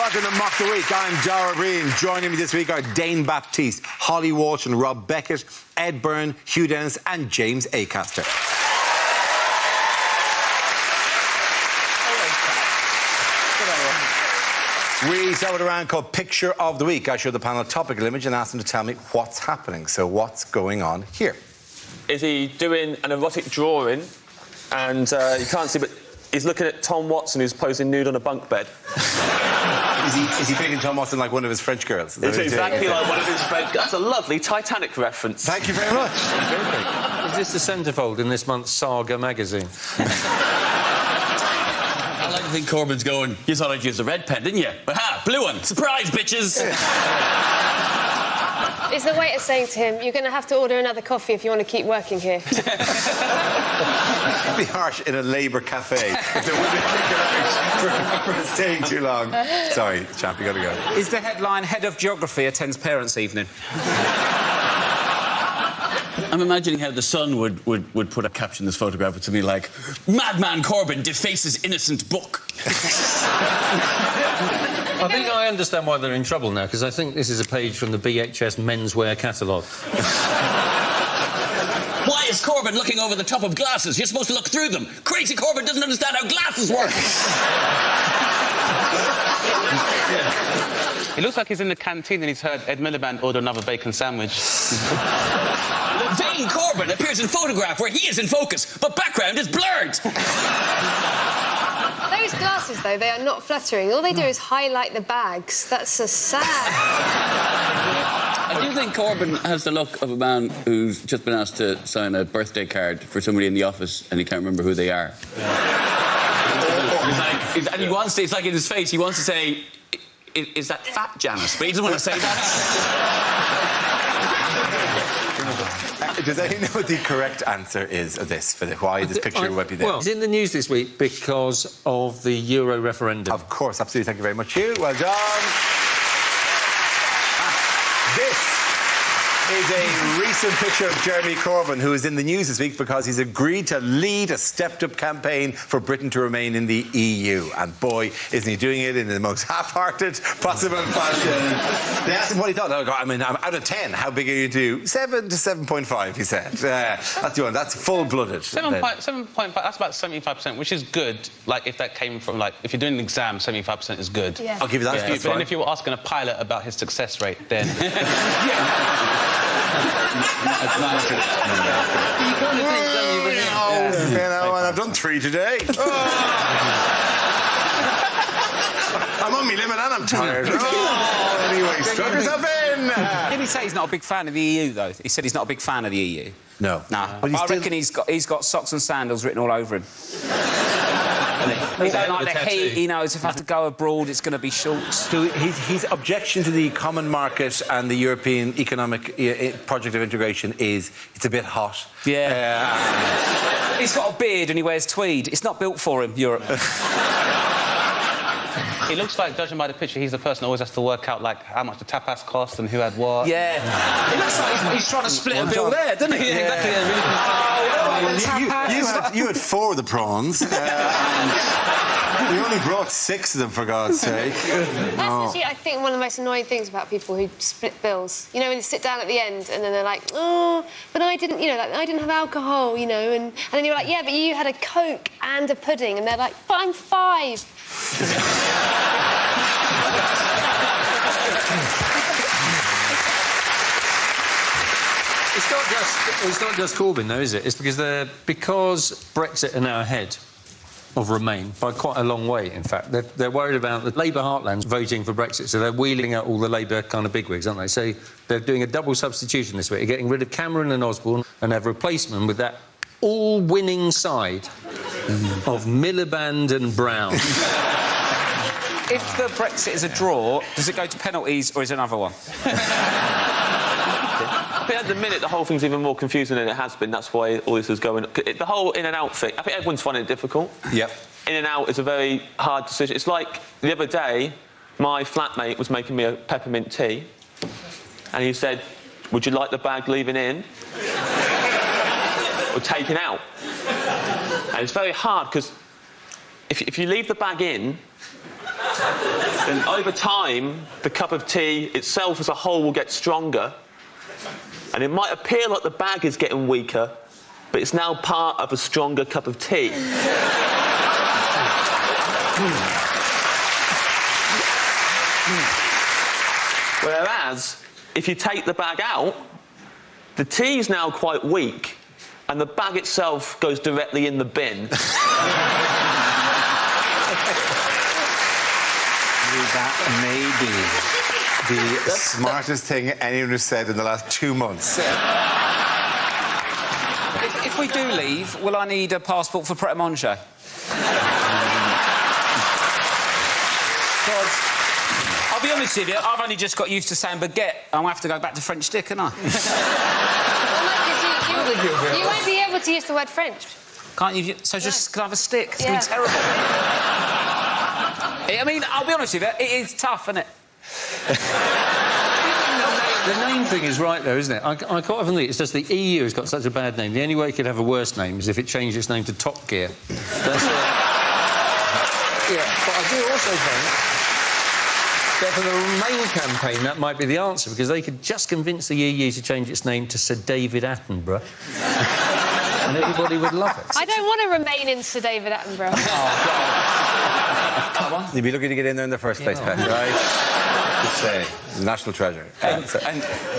welcome to Mock the Week. I'm Dara Breen. Joining me this week are Dane Baptiste, Holly Walsh and Rob Beckett, Ed Byrne, Hugh Dennis and James Acaster. We start with a round called Picture of the Week. I show the panel a topical image and ask them to tell me what's happening. So what's going on here? Is he doing an erotic drawing and you can't see, but he's looking at Tom Watson who's posing nude on a bunk bed? Is he picking Tom Watson like one of his French girls? It's exactly like one of his French girls. That's a lovely Titanic reference. Thank you very much. Is this the centrefold in this month's Saga magazine? I like to think Corbyn's going, you thought I'd use a red pen, didn't you? Aha, blue one. Surprise, bitches! Is the waiter saying to him, you're going to have to order another coffee if you want to keep working here? It'd be harsh in a Labour cafe if there wasn't for staying too long. Sorry, chap, you got to go. Is the headline Head of Geography attends Parents' Evening? I'm imagining how the Sun would put a caption in this photograph with something like, Madman Corbyn defaces innocent book. I think I understand why they're in trouble now, because I think this is a page from the BHS menswear catalogue. Why is Corbyn looking over the top of glasses? You're supposed to look through them. Crazy Corbyn doesn't understand how glasses work. It looks like he's in the canteen and he's heard Ed Miliband order another bacon sandwich. Vain Corbyn appears in photograph where he is in focus, but background is blurred. Those glasses, though, they are not flattering. All they do is highlight the bags. That's so sad. I do think Corbyn has the look of a man who's just been asked to sign a birthday card for somebody in the office and he can't remember who they are. And he wants to, it's like in his face, he wants to say, is that fat Janice? But he doesn't want to say that. Does anyone know what the correct answer is of this, for why this picture would be there? Well, it's in the news this week because of the Euro referendum. Of course, absolutely. Thank you very much, Hugh. Well done. This is a recent picture of Jeremy Corbyn, who is in the news this week because he's agreed to lead a stepped-up campaign for Britain to remain in the EU. And boy, isn't he doing it in the most half-hearted possible fashion. They asked him what he thought. Oh, God, I mean, I'm out of 10. How big are you to? 7 to 7.5, he said. That's the one. That's full-blooded. 7.5, that's about 75%, which is good. Like, if that came from, like, if you're doing an exam, 75% is good. Yeah. I'll give you that. Yeah, but then if you were asking a pilot about his success rate, then... And I've done 3 today. I'm on my limit and I'm tired. Anyway, strap yourself in. Did he say he's not a big fan of the EU, though? He said he's not a big fan of the EU. No. Nah. But I reckon he's got socks and sandals written all over him. He don't like the heat. He knows if I have to go abroad, it's going to be shorts. So his objection to the common market and the European economic project of integration is it's a bit hot. Yeah. He's got a beard and he wears tweed. It's not built for him, Europe. He looks like, judging by the picture, he's the person who always has to work out, like, how much the tapas cost and who had what. Yeah. It looks like he's trying to split a bill there, doesn't he? Yeah. Exactly. You had 4 of the prawns. We only brought 6 of them, for God's sake. That's actually, I think, one of the most annoying things about people who split bills. You know, when they sit down at the end and then they're like, oh, but I didn't, you know, like, I didn't have alcohol, you know, and then you're like, yeah, but you had a Coke and a pudding, and they're like, but I'm 5. It's not just Corbyn, though, is it? It's because Brexit are now ahead of Remain by quite a long way, in fact. They're worried about the Labour heartlands voting for Brexit, so they're wheeling out all the Labour kind of bigwigs, aren't they? So they're doing a double substitution this week. They're getting rid of Cameron and Osborne and have replaced them with that all-winning side of Miliband and Brown. If the Brexit is a draw, does it go to penalties or is it another one? I think at the minute the whole thing's even more confusing than it has been. That's why all this is going... The whole in and out thing, I think everyone's finding it difficult. Yep. In and out is a very hard decision. It's like the other day, my flatmate was making me a peppermint tea and he said, would you like the bag leaving in or taken out? And it's very hard because if you leave the bag in, then over time, the cup of tea itself as a whole will get stronger. And it might appear like the bag is getting weaker, but it's now part of a stronger cup of tea. Whereas, if you take the bag out, the tea is now quite weak, and the bag itself goes directly in the bin. That may be the smartest thing anyone has said in the last 2 months. If we do leave, will I need a passport for Pret a Manger? Because, I'll be honest with you, I've only just got used to saying baguette. I'm going to have to go back to French stick, aren't I? You won't be able to use the word French. Can't you? So just can I have a stick? It's going to be terrible. I mean, I'll be honest with you, it is tough, isn't it? The name thing is right, though, isn't it? I quite often think it's just the EU has got such a bad name. The only way it could have a worse name is if it changed its name to Top Gear. That's yeah, but I do also think that for the Remain campaign, that might be the answer, because they could just convince the EU to change its name to Sir David Attenborough. And everybody would love it. I don't want to remain in Sir David Attenborough. Come on. You'd be lucky to get in there in the first place, Pat, right? Just say, he's a national treasure. And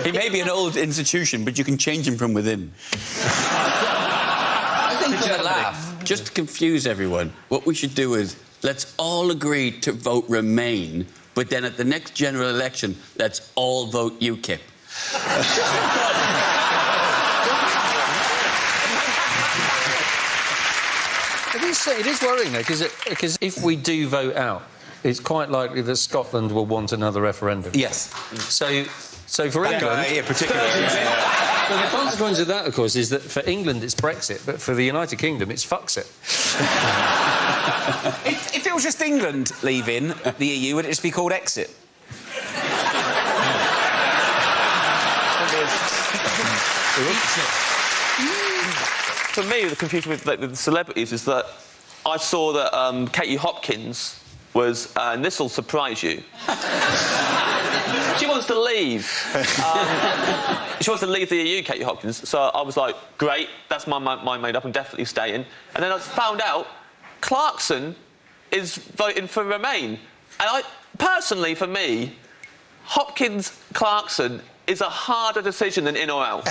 he may be an old institution, but you can change him from within. I think for a laugh, just to confuse everyone, what we should do is let's all agree to vote Remain, but then at the next general election, let's all vote UKIP. It is worrying, though, because if we do vote out, it's quite likely that Scotland will want another referendum. Yes. So for England... Yeah, particularly. Well, the consequence of that, of course, is that for England it's Brexit, but for the United Kingdom it's Fuxit. If it was just England leaving the EU, would it just be called Exit? For me, the confusion with the celebrities is that I saw that Katie Hopkins was, and this will surprise you, she wants to leave. She wants to leave the EU, Katie Hopkins. So I was like, great, that's my mind made up, I'm definitely staying. And then I found out Clarkson is voting for Remain. And personally, for me, Hopkins-Clarkson is a harder decision than in or out.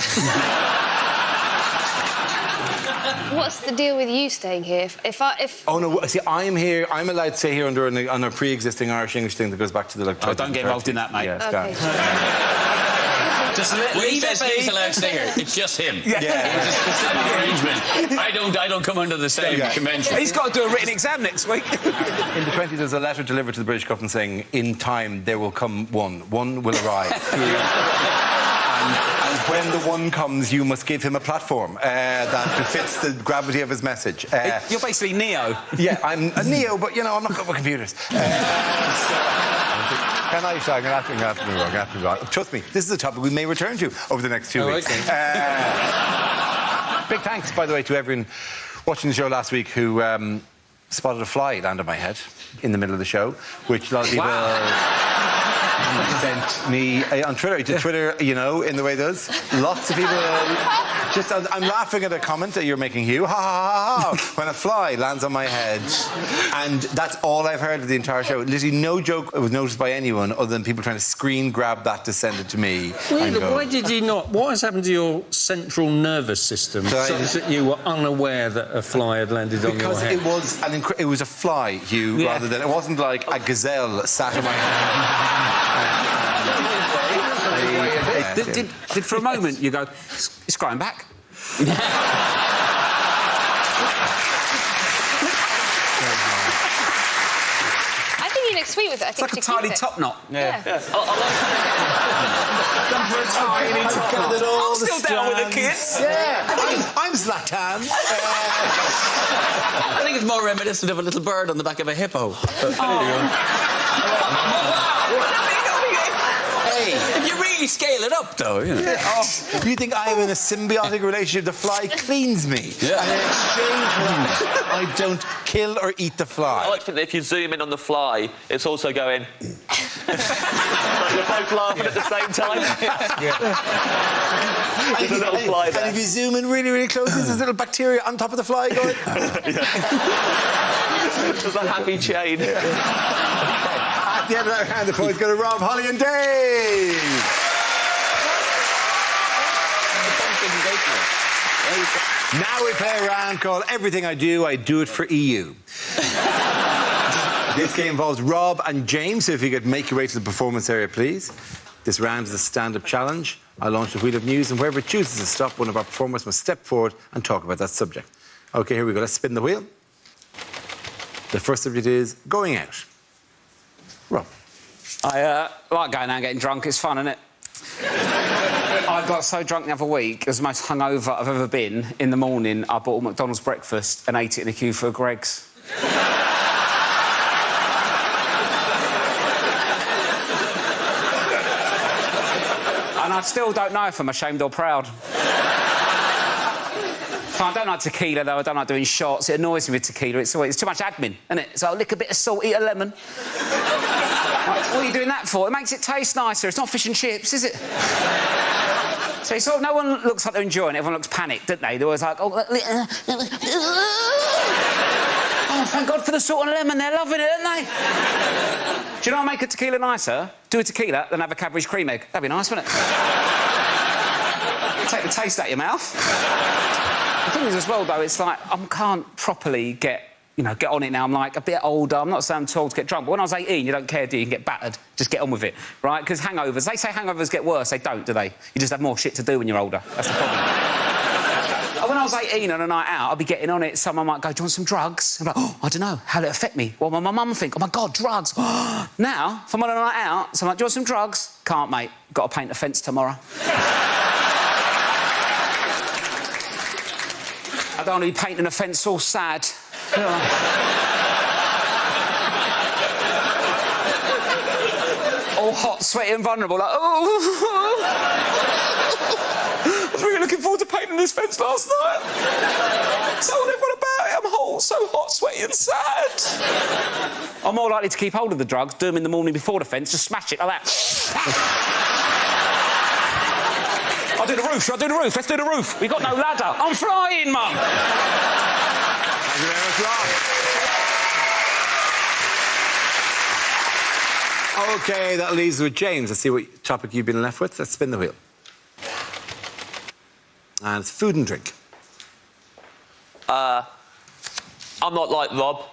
What's the deal with you staying here? If Oh no! See, I'm here. I'm allowed to stay here under on a pre-existing Irish-English thing that goes back to the. Oh, don't get involved in that, mate. Yeah, okay. Just when he says he's allowed to stay here, it's just him. Yeah. It's a specific arrangement. I don't come under the same convention. He's got to do a written exam next week. In the 20s, there's a letter delivered to the British government saying, "In time, there will come one. One will arrive." And when the one comes, you must give him a platform that befits the gravity of his message. You're basically Neo. Yeah, I'm a Neo, but, I'm not good with computers. I'm going to have to move on. Trust me, this is a topic we may return to over the next 2 weeks. Okay. Big thanks, by the way, to everyone watching the show last week who spotted a fly land on my head in the middle of the show, which a lot of people... sent me on Twitter, to Twitter, in the way it does. Lots of people I'm laughing at a comment that you're making, Hugh, ha ha ha ha, when a fly lands on my head. And that's all I've heard of the entire show. Literally no joke was noticed by anyone other than people trying to screen grab that to send it to me. Why did you not? What has happened to your central nervous system so that you were unaware that a fly had landed on your head? Because it was a fly, Hugh, rather than... It wasn't like a gazelle sat on my head. Did for a moment you go, it's growing back? I think you look sweet with it. I It's think like a tiny top knot. Yeah. I'm still down with the kids. Yeah, I'm Zlatan. I think it's more reminiscent of a little bird on the back of a hippo. Hey, if you really you scale it up, though. You know. You think I'm in a symbiotic relationship? The fly cleans me. Yeah. And in exchange for that, I don't kill or eat the I fly. like to think that if you zoom in on the fly, it's also going... Like you're both laughing at the same time. There's a little fly there. And if you zoom in really, really close, there's a little bacteria on top of the fly going... There's a happy chain. At the end of that round, the points go to Rob, Holly and Dave. Now we play a round called Everything I Do It for EU. This game involves Rob and James, so if you could make your way to the performance area, please. This round is a stand-up challenge. I launch the wheel of news, and wherever it chooses to stop, one of our performers must step forward and talk about that subject. OK, here we go. Let's spin the wheel. The first subject is going out. Rob. I like going out and getting drunk. It's fun, isn't it? I got so drunk the other week. It was the most hungover I've ever been. In the morning, I bought a McDonald's breakfast and ate it in a queue for a Greggs. And I still don't know if I'm ashamed or proud. I don't like tequila, though. I don't like doing shots. It annoys me with tequila. It's too much admin, isn't it? So I'll lick a bit of salt, eat a lemon. What are you doing that for? It makes it taste nicer. It's not fish and chips, is it? So sort of no one looks like they're enjoying it. Everyone looks panicked, don't they? They're always like, oh, thank God for the salt and lemon. They're loving it, aren't they? Do you know what make a tequila nicer? Do a tequila, then have a Cadbury's cream egg. That'd be nice, wouldn't it? Take the taste out of your mouth. The thing is, as well, though, it's like I can't properly get on it now. I'm like a bit older. I'm not saying I'm too old to get drunk, but when I was 18, you don't care, do you? You can get battered. Just get on with it, right? Because hangovers, they say hangovers get worse. They don't, do they? You just have more shit to do when you're older. That's the problem. When I was 18 on a night out, I'd be getting on it. Someone might go, do you want some drugs? I'm like, oh, I don't know. How'll it affect me? What will my mum think? Oh, my God, drugs. Now, if I'm on a night out, someone like, do you want some drugs? Can't, mate. Got to paint the fence tomorrow. I don't want to be painting a fence all sad. All hot, sweaty and vulnerable, like, oh... I was really looking forward to painting this fence last night. Told everyone about it. I'm so hot, sweaty and sad. I'm more likely to keep hold of the drugs, do them in the morning before the fence, just smash it like that. I'll do the roof. Let's do the roof. We've got no ladder. I'm flying, Mum. Thank you very much, Rob. OK, that leaves us with James. Let's see what topic you've been left with. Let's spin the wheel. And it's food and drink. I'm not like Rob.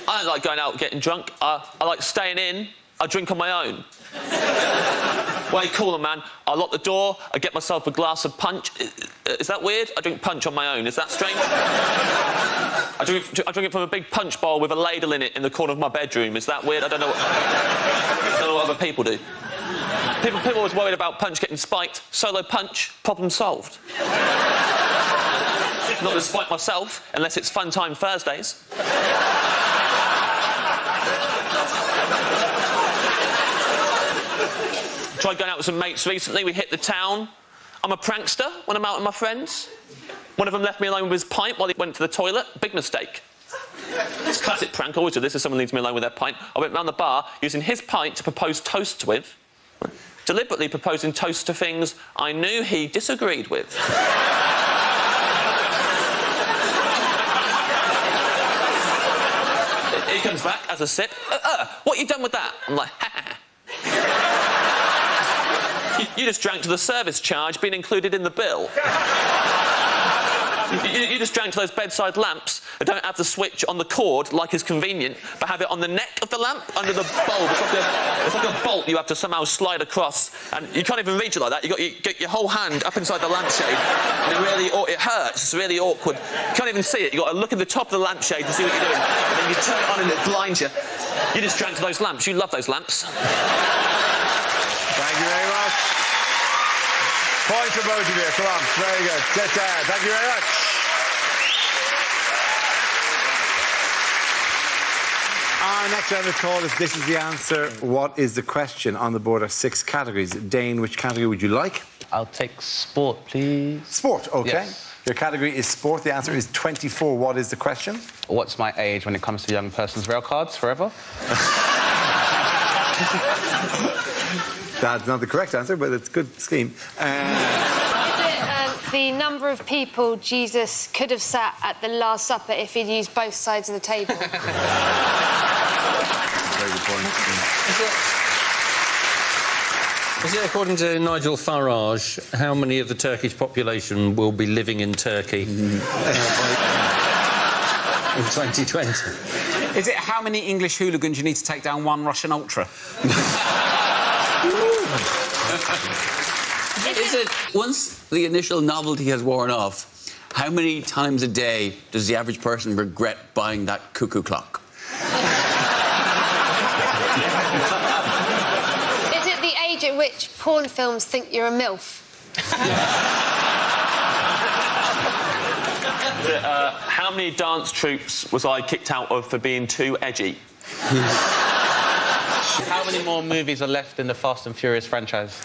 I don't like going out getting drunk. I like staying in. I drink on my own. Way cooler, man. I lock the door, I get myself a glass of punch. Is that weird? I drink punch on my own. Is that strange? I drink it from a big punch bowl with a ladle in it in the corner of my bedroom. Is that weird? I don't know what other people do. People are always worried about punch getting spiked. Solo punch, problem solved. Not going to spike myself unless it's Fun Time Thursdays. Tried going out with some mates recently. We hit the town. I'm a prankster when I'm out with my friends. One of them left me alone with his pint while he went to the toilet. Big mistake. It's a classic prank. I always do this if someone leaves me alone with their pint. I went round the bar using his pint to propose toasts with. Deliberately proposing toasts to things I knew he disagreed with. He comes back, has a sip. What you done with that? I'm like, You just drank to the service charge being included in the bill. You just drank to those bedside lamps that don't have the switch on the cord like is convenient, but have it on the neck of the lamp under the bulb. It's like a bolt you have to somehow slide across, and you can't even reach it like that. You get your whole hand up inside the lampshade, and it hurts. It's really awkward. You can't even see it. You got to look at the top of the lampshade to see what you're doing, and then you turn it on and it blinds you. You just drank to those lamps. You love those lamps. Thank you very much. Point for both of you. Come on. Very good. Thank you very much. Our next round of call is This Is the Answer. What is the question? On the board are 6 categories. Dane, which category would you like? I'll take sport, please. Sport, OK. Yes. Your category is sport. The answer is 24. What is the question? What's my age when it comes to young person's rail cards forever? That's not the correct answer, but it's a good scheme. Is it the number of people Jesus could have sat at the Last Supper if he'd used both sides of the table? Very good point. Is it, according to Nigel Farage, how many of the Turkish population will be living in Turkey in 2020? Is it how many English hooligans you need to take down one Russian ultra? Is it, once the initial novelty has worn off, how many times a day does the average person regret buying that cuckoo clock? Is it the age at which porn films think you're a MILF? How many dance troupes was I kicked out of for being too edgy? How many more movies are left in the Fast and Furious franchise?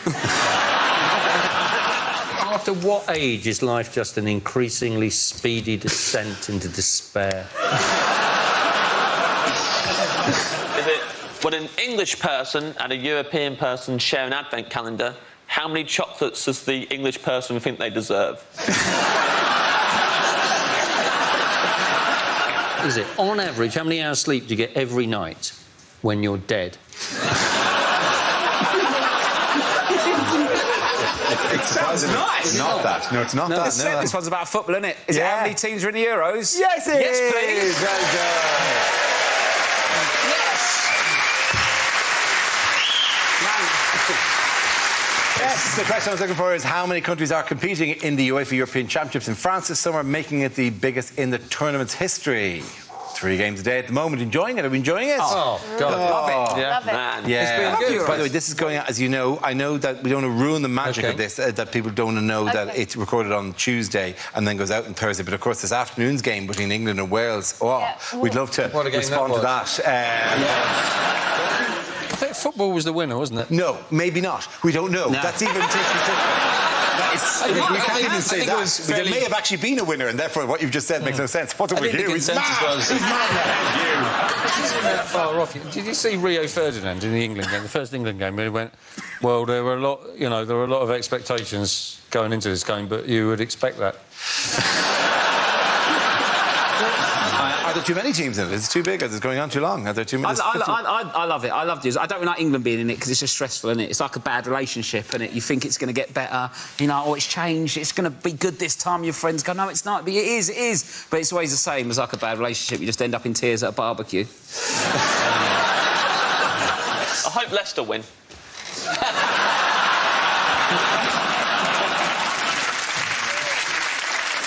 After what age is life just an increasingly speedy descent into despair? Is it when an English person and a European person share an advent calendar, how many chocolates does the English person think they deserve? Is it, on average, how many hours sleep do you get every night when you're dead? It sounds nice. It's not that. No, it's not that. No, This one's about football, isn't it? Is it Yeah. how many teams are in the Euros? Yes, it Yes, is. please. Well done. Yes, the question I was looking for is how many countries are competing in the UEFA European Championships in France this summer, making it the biggest in the tournament's history. 3 games a day at the moment. Enjoying it? Are we enjoying it? Oh, God. Love it. Yeah. Love it. Man. Yeah. It's been good. By the way, this is going out, as you know. I know that we don't want to ruin the magic Okay. of this, that people don't know that Okay. it's recorded on Tuesday and then goes out on Thursday. But of course, this afternoon's game between England and Wales, Yeah. we'd love to What a game respond to that that. I think football was the winner, wasn't it? No, maybe not. We don't know. That's even we can't even say think it that. was There fairly- may have actually been a winner, and therefore what you've just said makes no sense. What do we think do? the He's consensus mad. was- He's mad. This isn't that far off. Did you see Rio Ferdinand in the England game, the first England game, where he went, well, there were a lot, you know, there were a lot of expectations going into this game, but you would expect that. Are there too many teams in it? Is it too big? Is it going on too long? Are there too many? I love it. I love it. I don't like England being in it because it's just stressful, isn't it? It's like a bad relationship, and you think it's going to get better. You know, it's changed. It's going to be good this time. Your friends go, no, it's not. But it is. It is. But it's always the same as like a bad relationship. You just end up in tears at a barbecue. I hope Leicester win.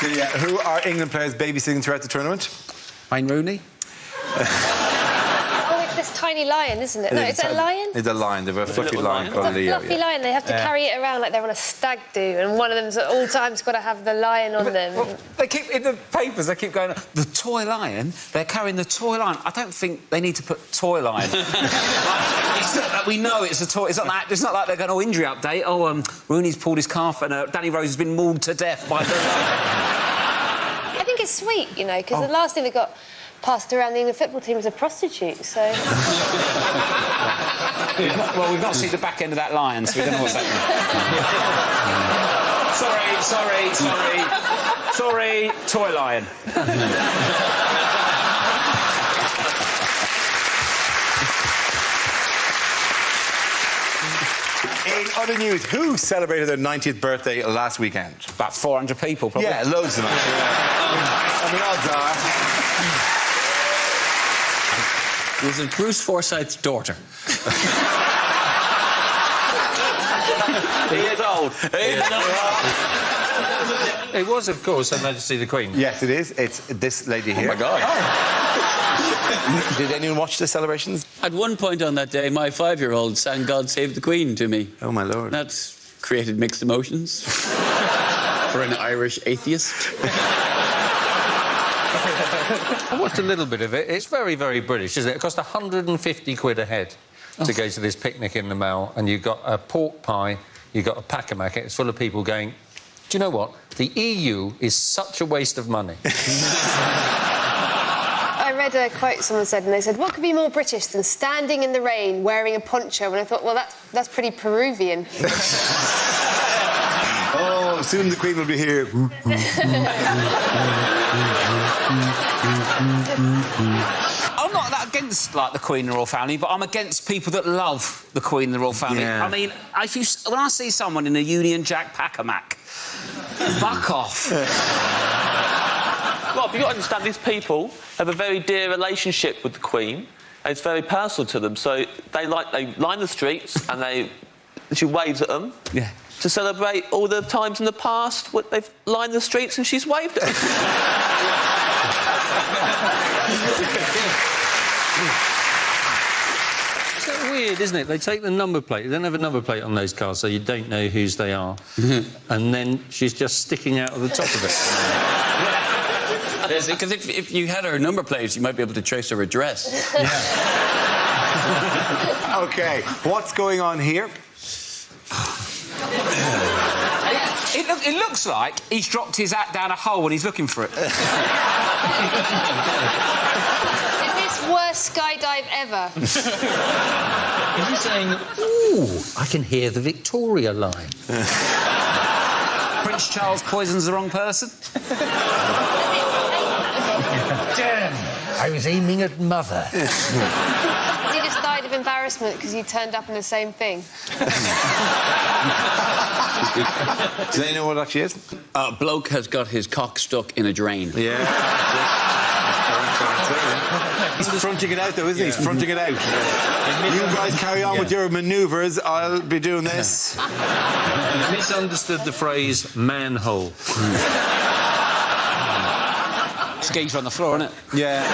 Who are England players babysitting throughout the tournament? Wayne Rooney. Oh, it's this tiny lion, isn't it? No, is it a lion? It's a lion. They've a fluffy little lion lion. called It's a Leo. fluffy lion. They have to carry it around like they're on a stag do, and one of them's at all times got to have the lion on them. Well, they keep in the papers. They keep going. The toy lion. They're carrying the toy lion. I don't think they need to put toy lion. It's not that we know it's a toy. It's not like they're going, oh, injury update. Oh, Rooney's pulled his calf and Danny Rose has been mauled to death by the. I think it's sweet, you know, because the last thing that got passed around the England football team was a prostitute, so... Well, we've not seen the back end of that lion, so we don't know what's happening. Sorry, toy lion. In other news, who celebrated their 90th birthday last weekend? About 400 people, probably. Yeah, loads of them. I mean, odds are. Was it Bruce Forsyth's daughter? He is old. It was, of course, Her Majesty the Queen. Yes, it is. It's this lady here. Oh, my God. Did anyone watch the celebrations? At one point on that day, my 5-year-old sang God Save the Queen to me. Oh, my lord. That's created mixed emotions for an Irish atheist. I watched a little bit of it. It's very, very British, isn't it? It cost 150 quid a head to go to this picnic in the Mall, and you've got a pork pie, you've got a pack-a-mack. It's full of people going, do you know what? The EU is such a waste of money. I read a quote someone said, and they said, what could be more British than standing in the rain wearing a poncho? And I thought, well, that's pretty Peruvian. Oh, soon the Queen will be here. I'm not that against, like, the Queen and the Royal Family, but I'm against people that love the Queen and the Royal Family. Yeah. I mean, when I see someone in a Union Jack pack-a-mack, fuck off. Rob, you've got to understand, these people have a very dear relationship with the Queen, and it's very personal to them. So they line the streets and she waves at them. Yeah. To celebrate all the times in the past when they've lined the streets and she's waved at them. It's so weird, isn't it? They take the number plate. They don't have a number plate on those cars, so you don't know whose they are. And then she's just sticking out of the top of it. Because if you had her number plates, you might be able to trace her address. OK, what's going on here? It looks like he's dropped his hat down a hole and he's looking for it. Is this worst skydive ever? Is he saying, ooh, I can hear the Victoria line? Prince Charles poisons the wrong person. Damn, I was aiming at Mother. You just died of embarrassment because you turned up in the same thing. Do they know what it actually is? A bloke has got his cock stuck in a drain. Yeah. He's fronting it out, though, isn't he? He's fronting it out. You guys carry on with your manoeuvres. I'll be doing this. Misunderstood the phrase manhole. Skis on the floor, isn't it? Yeah.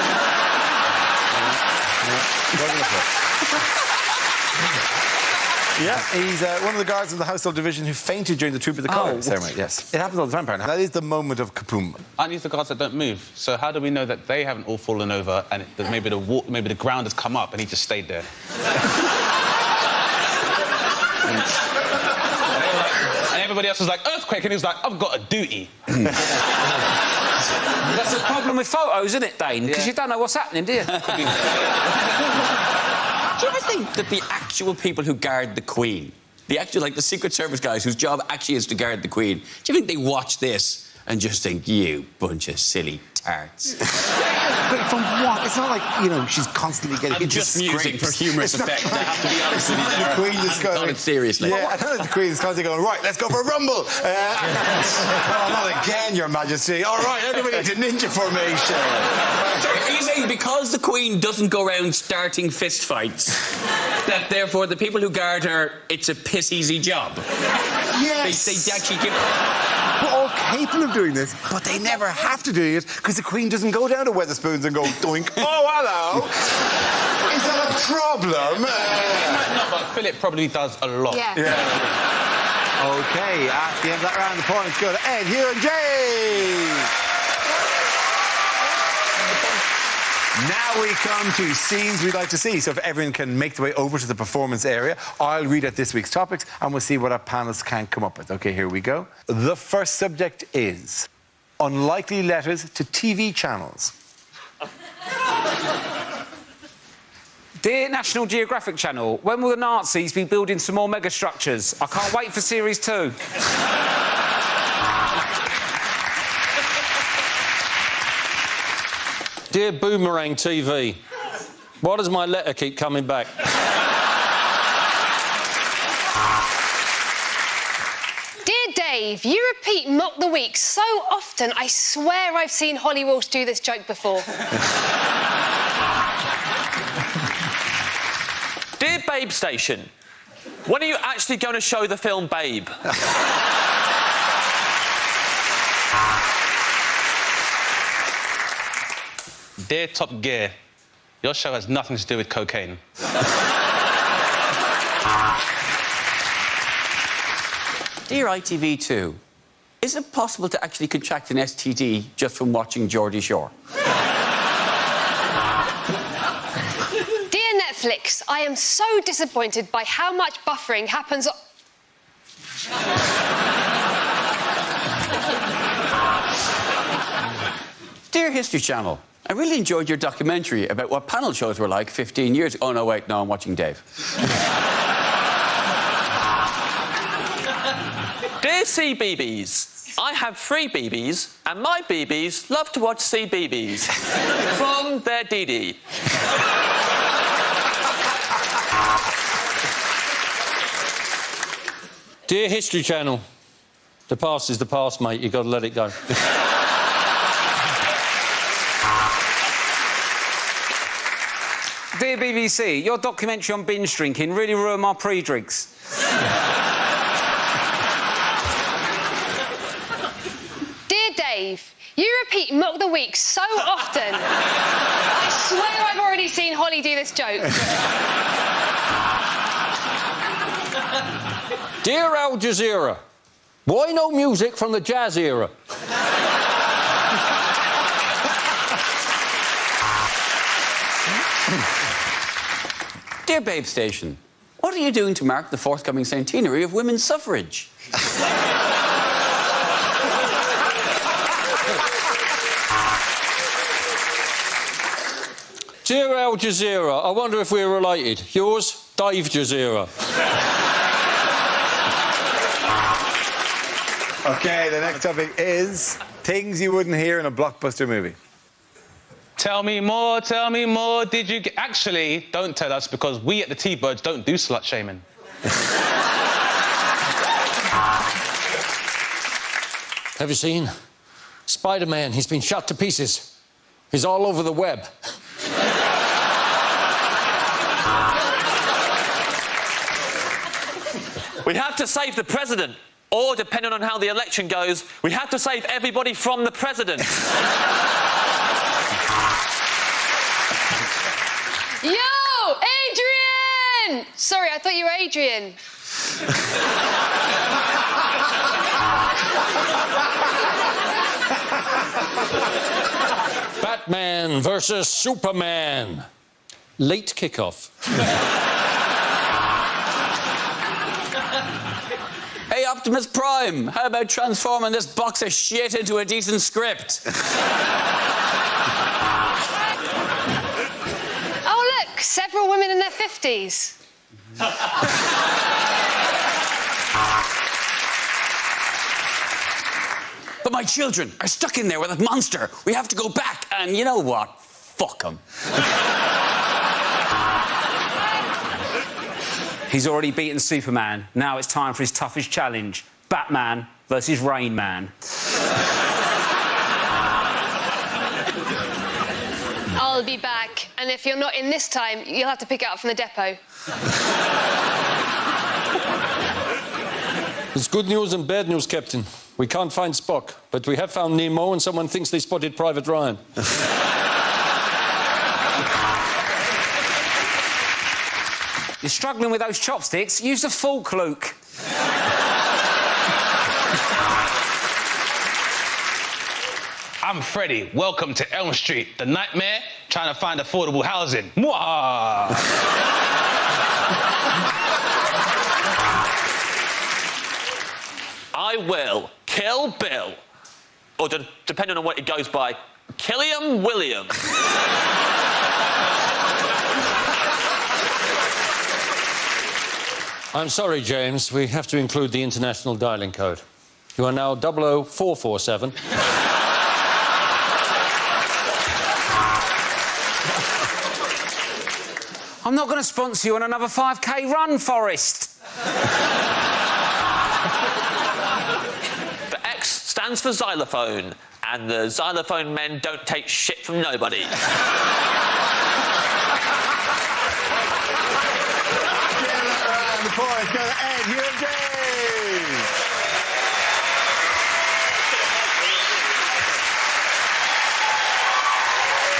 Yeah, he's one of the guards of the household division who fainted during the Troop of the Colour ceremony. Yes, it happens all the time, apparently. That is the moment of kaboom. Aren't these the guards that don't move? So how do we know that they haven't all fallen over and that maybe the ground has come up and he just stayed there? And everybody else was like, earthquake, and he was like, I've got a duty. That's the problem with photos, isn't it, Dane? Because you don't know what's happening, do you? Do you ever think that the actual people who guard the Queen, the actual, like, the Secret Service guys whose job actually is to guard the Queen, do you think they watch this and just think, you bunch of silly tarts? But from what? It's not like, you know, she's constantly getting into Just musing for humorous effect. I have to be honest with you there. The Queen is going... Not it seriously. Yeah, I don't think the Queen is constantly going, right, let's go for a rumble. Oh, not again, Your Majesty. All right, everybody into ninja formation. Are you saying because the Queen doesn't go around starting fist fights, that therefore the people who guard her, it's a piss easy job? Yes. They actually give... We're all capable of doing this, but they never have to do it because the Queen doesn't go down to Wetherspoons and go doink. Oh, hello. Is that a problem? No, but Philip probably does a lot. Yeah. OK, at the end of that round, the points go to Ed, Hugh and Jay. Now we come to scenes we'd like to see. So if everyone can make their way over to the performance area, I'll read out this week's topics and we'll see what our panelists can come up with. OK, here we go. The first subject is unlikely letters to TV channels. Dear National Geographic Channel, when will the Nazis be building some more megastructures? I can't wait for Series 2. Dear Boomerang TV, why does my letter keep coming back? Dear Dave, you repeat mock the week so often, I swear I've seen Holly Walsh do this joke before. Dear Babe Station, when are you actually going to show the film Babe? Dear Top Gear, your show has nothing to do with cocaine. Dear ITV2, Is it possible to actually contract an STD just from watching Geordie Shore? Dear Netflix, I am so disappointed by how much buffering happens. Dear History Channel, I really enjoyed your documentary about what panel shows were like 15 years ago. Oh, no, wait, no, I'm watching Dave. Dear CBeebies, I have 3 BBs, and my BBs love to watch CBeebies. From their DD. Dear History Channel, the past is the past, mate. You've got to let it go. Dear BBC, your documentary on binge drinking really ruined my pre-drinks. Dear Dave, you repeat Mock the Week so often. I swear I've already seen Holly do this joke. Dear Al Jazeera, why no music from the jazz era? Dear Babe Station, what are you doing to mark the forthcoming centenary of women's suffrage? Dear Al Jazeera, I wonder if we're related. Yours, Dave Jazeera. Okay, the next topic is things you wouldn't hear in a blockbuster movie. Tell me more, did you get... Actually, don't tell us, because we at the T-Birds don't do slut-shaming. Have you seen Spider-Man? He's been shot to pieces. He's all over the web. We have to save the president. Or, depending on how the election goes, we have to save everybody from the president. Yo, Adrian! Sorry, I thought you were Adrian. Batman versus Superman. Late kickoff. Hey, Optimus Prime, how about transforming this box of shit into a decent script? Oh, look, several women in their 50s. But my children are stuck in there with that monster. We have to go back, and you know what? Fuck them. He's already beaten Superman. Now it's time for his toughest challenge. Batman versus Rain Man. I'll be back, and if you're not in this time, you'll have to pick it up from the depot. It's good news and bad news, Captain. We can't find Spock, but we have found Nemo, and someone thinks they spotted Private Ryan. You're struggling with those chopsticks? Use the fork, Luke. I'm Freddie. Welcome to Elm Street, the nightmare trying to find affordable housing. Mwah! I will kill Bill. Or, depending on what it goes by, Killiam William. I'm sorry, James. We have to include the international dialing code. You are now 00447. I'm not going to sponsor you on another 5K run, Forrest. The X stands for xylophone, and the xylophone men don't take shit from nobody. The points go to Ed, you and Dave.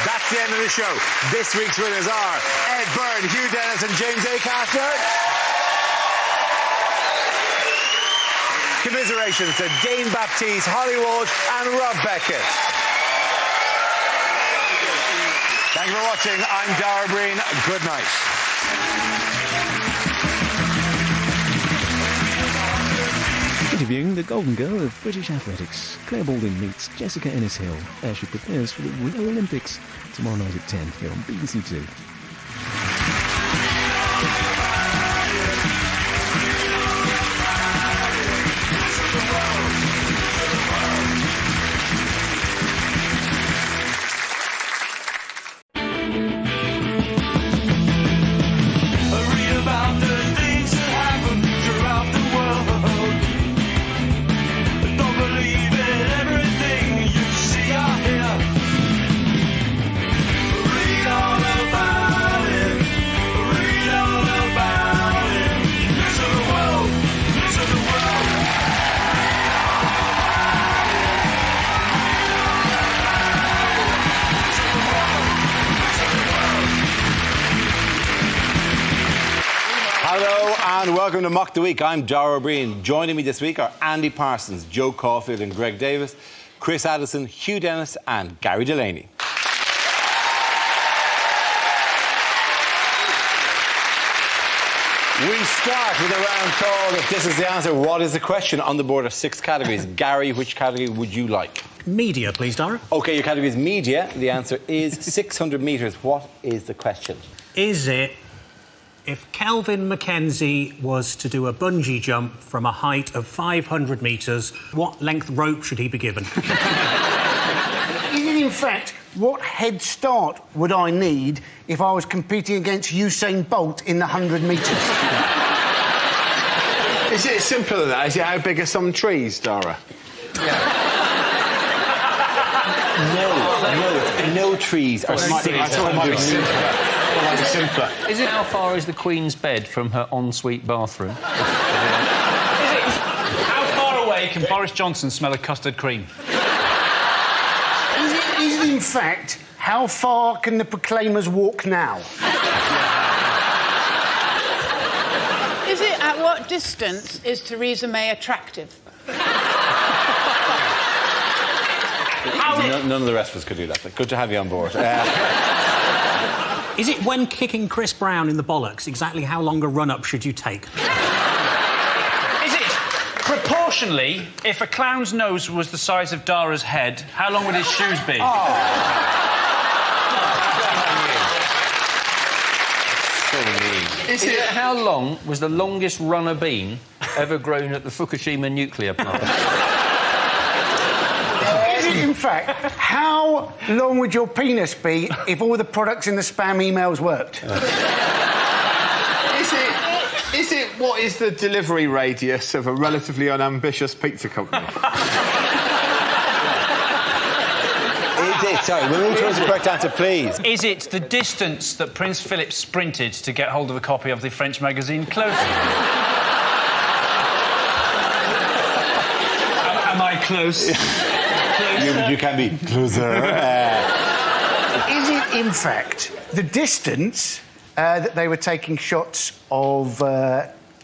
That's the end of the show. This week's winners are Ed Byrne, Hugh Dennis and James Acaster. Commiserations to Dane Baptiste, Holly Walsh and Rob Beckett. Thank you for watching. I'm Dara Breen. Good night. Interviewing the golden girl of British athletics, Claire Balding meets Jessica Ennis-Hill as she prepares for the Rio Olympics tomorrow night at 10 here on BBC Two. Hello and welcome to Mock the Week. I'm Dara Breen. Joining me this week are Andy Parsons, Joe Caulfield and Greg Davis, Chris Addison, Hugh Dennis and Gary Delaney. We start with a round called If This Is the Answer, What is the Question? On the board are 6 categories. Gary, which category would you like? Media, please, Dara. OK, your category is media. The answer is 600 metres. What is the question? Is it, if Kelvin Mackenzie was to do a bungee jump from a height of 500 metres, what length rope should he be given? Is it, in fact, what head start would I need if I was competing against Usain Bolt in the 100 metres? Is it simpler than that? Is it how big are some trees, Dara? No trees are simpler. Is it how far is the Queen's bed from her ensuite bathroom? How far away can Boris Johnson smell of custard cream? Is it, in fact, how far can the Proclaimers walk now? Is it at what distance is Theresa May attractive? None of the rest of us could do that. But good to have you on board. Is it when kicking Chris Brown in the bollocks, exactly how long a run-up should you take? Is it proportionally, if a clown's nose was the size of Dara's head, how long would his shoes be? So mean. Is it how long was the longest runner bean ever grown at the Fukushima nuclear plant? Is it, in fact, how long would your penis be if all the products in the spam emails worked? Is it what is the delivery radius of a relatively unambitious pizza company? Sorry, we'll move towards the correct answer, please. Is it the distance that Prince Philip sprinted to get hold of a copy of the French magazine Closer? Am I close? You can be closer. Is it, in fact, the distance that they were taking shots of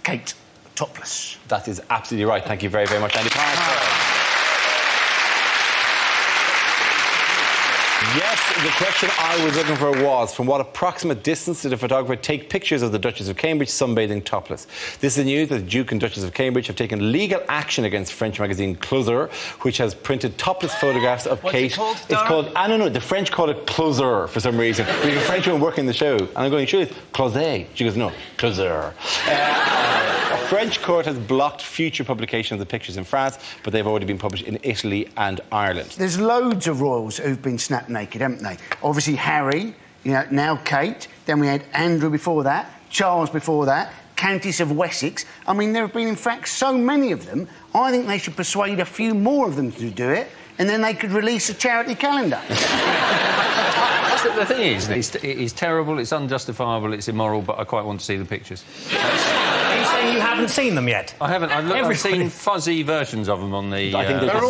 Kate topless? That is absolutely right. Thank you very, very much, Andy Parsons. Yes, the question I was looking for was, from what approximate distance did a photographer take pictures of the Duchess of Cambridge sunbathing topless? This is the news that the Duke and Duchess of Cambridge have taken legal action against French magazine Closer, which has printed topless photographs of Kate. What's it called, It's called, the French call it Closer for some reason. We have a French woman working the show, and I'm going, sure, it's Closet. She goes, no, Closer. A French court has blocked future publication of the pictures in France, but they've already been published in Italy and Ireland. There's loads of royals who've been snapped naked, haven't they? Obviously Harry, now Kate, then we had Andrew before that, Charles before that, Countess of Wessex. I mean, there have been, in fact, so many of them, I think they should persuade a few more of them to do it, and then they could release a charity calendar. The thing is, it is terrible, it's unjustifiable, it's immoral, but I quite want to see the pictures. Are you saying you haven't seen them yet? I haven't. I've seen fuzzy versions of them on the... I think they're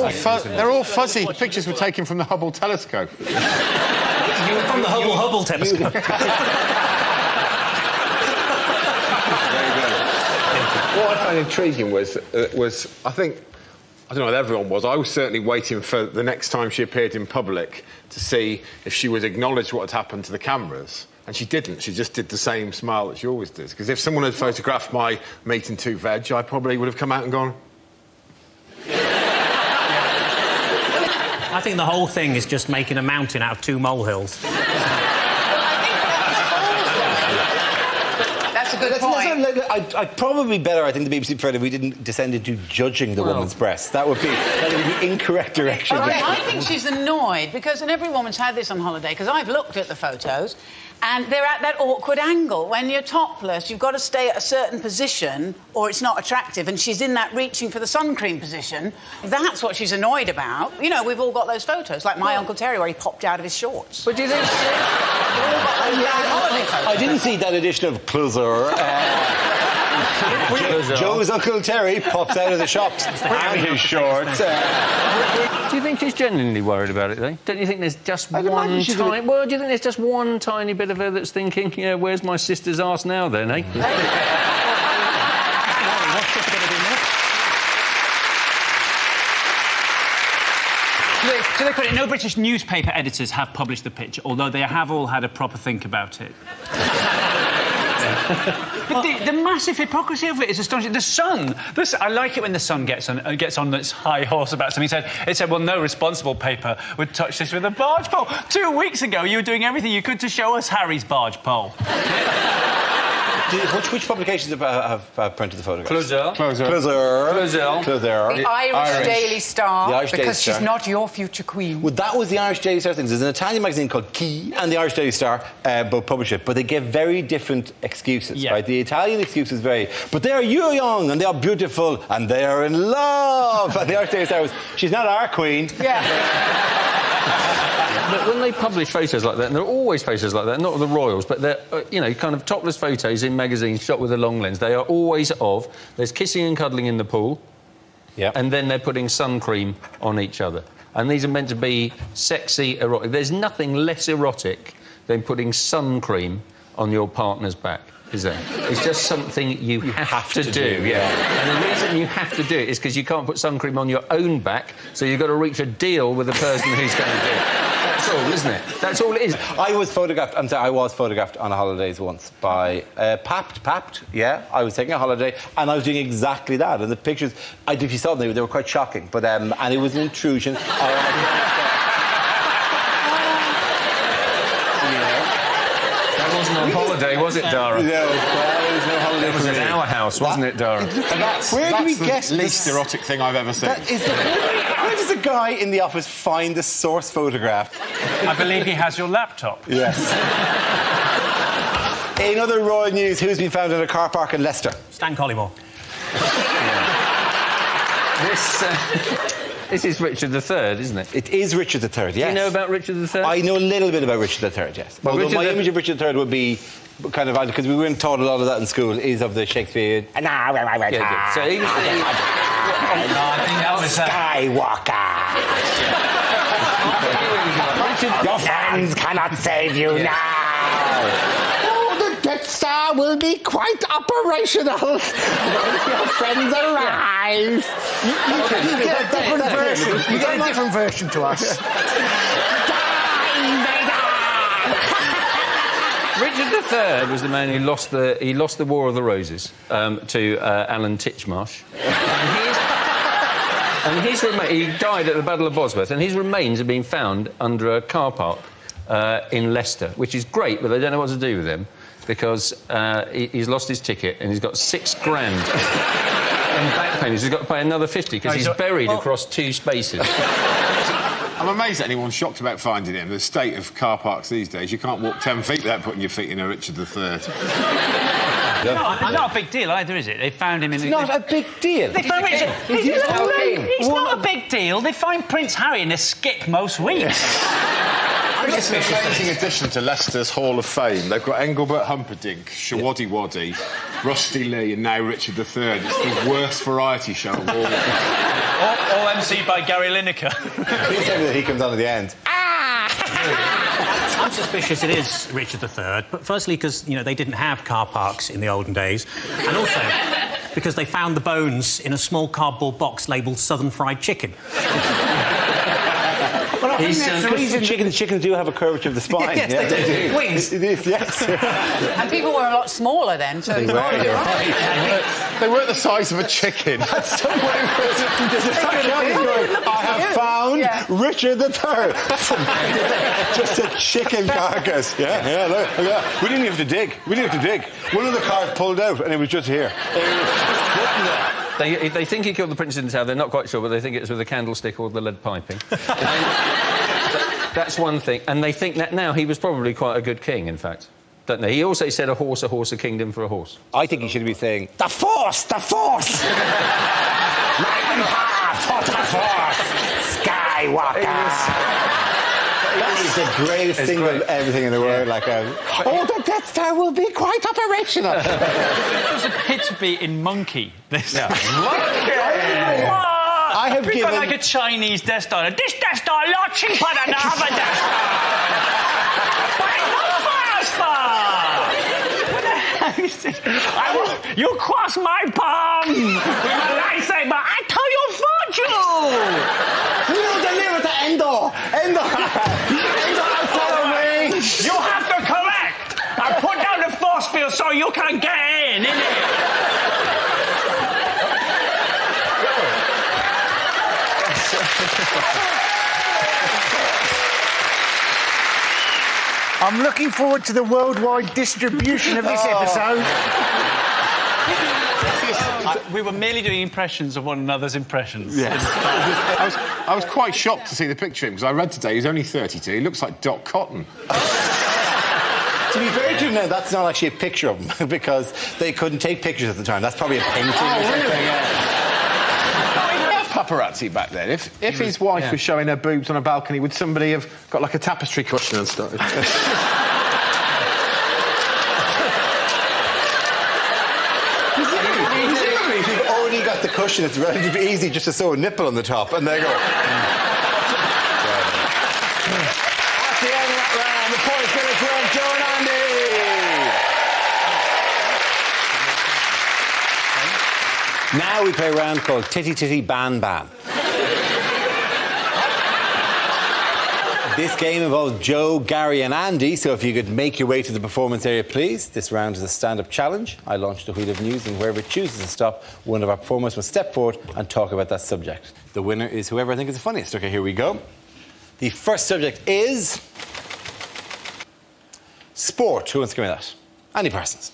all fuzzy. Pictures were taken from the Hubble telescope. From the Hubble telescope. What I found intriguing was I think, I don't know what everyone was, I was certainly waiting for the next time she appeared in public to see if she would acknowledge what had happened to the cameras. And she didn't. She just did the same smile that she always does. Because if someone had photographed my meat and two veg, I probably would have come out and gone... I think the whole thing is just making a mountain out of two molehills. That's a good point. I'd probably better, I think, the BBC preferred if we didn't descend into judging the woman's breasts. That would be the incorrect direction. I think she's annoyed because, and every woman's had this on holiday, because I've looked at the photos, and they're at that awkward angle. When you're topless, you've got to stay at a certain position or it's not attractive, and she's in that reaching for the sun cream position. That's what she's annoyed about. You know, we've all got those photos, like my Uncle Terry, where he popped out of his shorts. But do you think... I didn't see that edition of Closer. Joe's Uncle Terry pops out of the shops and his shorts. Do you think she's genuinely worried about it, though? Don't you think there's just one tiny... Well, do you think there's just one tiny bit of her that's thinking, yeah, where's my sister's arse now, then, eh? To their credit, no British newspaper editors have published the picture, although they have all had a proper think about it. But the massive hypocrisy of it is astonishing. The Sun, I like it when the Sun gets on its high horse about something. It said, well, no responsible paper would touch this with a barge pole. 2 weeks ago, you were doing everything you could to show us Harry's barge pole. Which publications have printed the photographs? Closer. The Irish Daily Star, because she's not your future queen. Well, that was the Irish Daily Star thing. There's an Italian magazine called Key and the Irish Daily Star both publish it, but they give very different excuses, right? The Italian excuse is very... But they are young and they are beautiful and they are in love. And the Irish Daily Star was, she's not our queen. Yeah. But when they publish photos like that, and there are always photos like that, not of the royals, but they're, you know, kind of topless photos in magazines shot with a long lens, they are always of, there's kissing and cuddling in the pool, and then they're putting sun cream on each other. And these are meant to be sexy, erotic. There's nothing less erotic than putting sun cream on your partner's back, is there? It's just something you have to do. And the reason you have to do it is because you can't put sun cream on your own back, so you've got to reach a deal with the person who's going to do it. That's all, isn't it? That's all it is. I was photographed on a holidays once by Papt. Yeah, I was taking a holiday and I was doing exactly that. And the pictures, if you saw them, they were quite shocking. But and it was an intrusion. That wasn't on holiday, was it, Dara? No, there was no holiday. It was at our house, wasn't it, Dara? Where do we get the least erotic thing I've ever seen? Where does a guy in the office find the source photograph? I believe he has your laptop. Yes. In other royal news, who's been found in a car park in Leicester? Stan Collymore. This is Richard III, isn't it? It is Richard III, yes. Do you know about Richard III? I know a little bit about Richard III, yes. Well, although my image of Richard III would be kind of... because we weren't taught a lot of that in school, is of the Shakespeare... So he was I think that was Skywalker. Your friends cannot save you now. Oh, the Death Star will be quite operational when your friends arrive. You get a different version. You get a different version to us. Richard III was the man who lost the War of the Roses to Alan Titchmarsh. And he died at the Battle of Bosworth, and his remains have been found under a car park in Leicester, which is great, but they don't know what to do with him because he's lost his ticket and he's got £6 grand in back payments. He's got to pay another 50 because he's buried across 2 spaces. I'm amazed that anyone's shocked about finding him. The state of car parks these days, you can't walk 10 feet without putting your feet in a Richard III. Not a big deal either, is it? They found him in... It's not a big deal. They found Richard... It's not a big deal. They find Prince Harry in a skip most weeks. It's an amazing addition to Leicester's Hall of Fame. They've got Engelbert Humperdinck, Shawaddy Waddy, Rusty Lee, and now Richard III. It's the worst variety show of all. All emceed by Gary Lineker. Please tell me that he comes on at the end. I'm suspicious it is Richard III, but firstly because, you know, they didn't have car parks in the olden days, and also because they found the bones in a small cardboard box labelled Southern Fried Chicken. Well, I think that's the reason. Chickens do have a curvature of the spine. Yes, they do. Wings. It is, yes. And people were a lot smaller then, so... They were, you're right. They weren't the size of a chicken. That's some way I have found Richard III. Just a chicken carcass. Yeah, look. We didn't have to dig. One of the cars pulled out and it was just here. They think he killed the Princess in the Tower. They're not quite sure, but they think it was with a candlestick or the lead piping. That's one thing. And they think that now he was probably quite a good king, in fact. Don't they? He also said a horse, a kingdom for a horse. I think he should be saying, the Force! My empire for the Force! Skywalker! That is the greatest thing of everything in the world. Like, the Death Star will be quite operational. There's a pit beat in Monkey. Yeah. I have We've got given- like a Chinese Death Star. This Death Star a lot cheaper than the other Death Star. But it's not faster. What the hell is this? You cross my palm with my lightsaber. I tell you fortune. You deliver to Endor! Endor outside of range! You have to correct. I put down the force field so you can get in, innit? I'm looking forward to the worldwide distribution of this episode. We were merely doing impressions of one another's impressions. Yes. I was quite shocked to see the picture of him, because I read today he's only 32. He looks like Doc Cotton. To be very true, now that's not actually a picture of him because they couldn't take pictures at the time. That's probably a painting or something. Paparazzi back then. If his wife was showing her boobs on a balcony, would somebody have got like a tapestry cushion and stuff? If you've only got the cushion, it's relatively easy just to sew a nipple on the top, and there you go. That's the end of that round. The points going to Joe and Andy. Now we play a round called Titty Titty Ban Ban. This game involves Joe, Gary and Andy, so if you could make your way to the performance area, please. This round is a stand-up challenge. I launch the wheel of news, and wherever it chooses to stop, one of our performers must step forward and talk about that subject. The winner is whoever I think is the funniest. OK, here we go. The first subject is... sport. Who wants to give me that? Andy Parsons.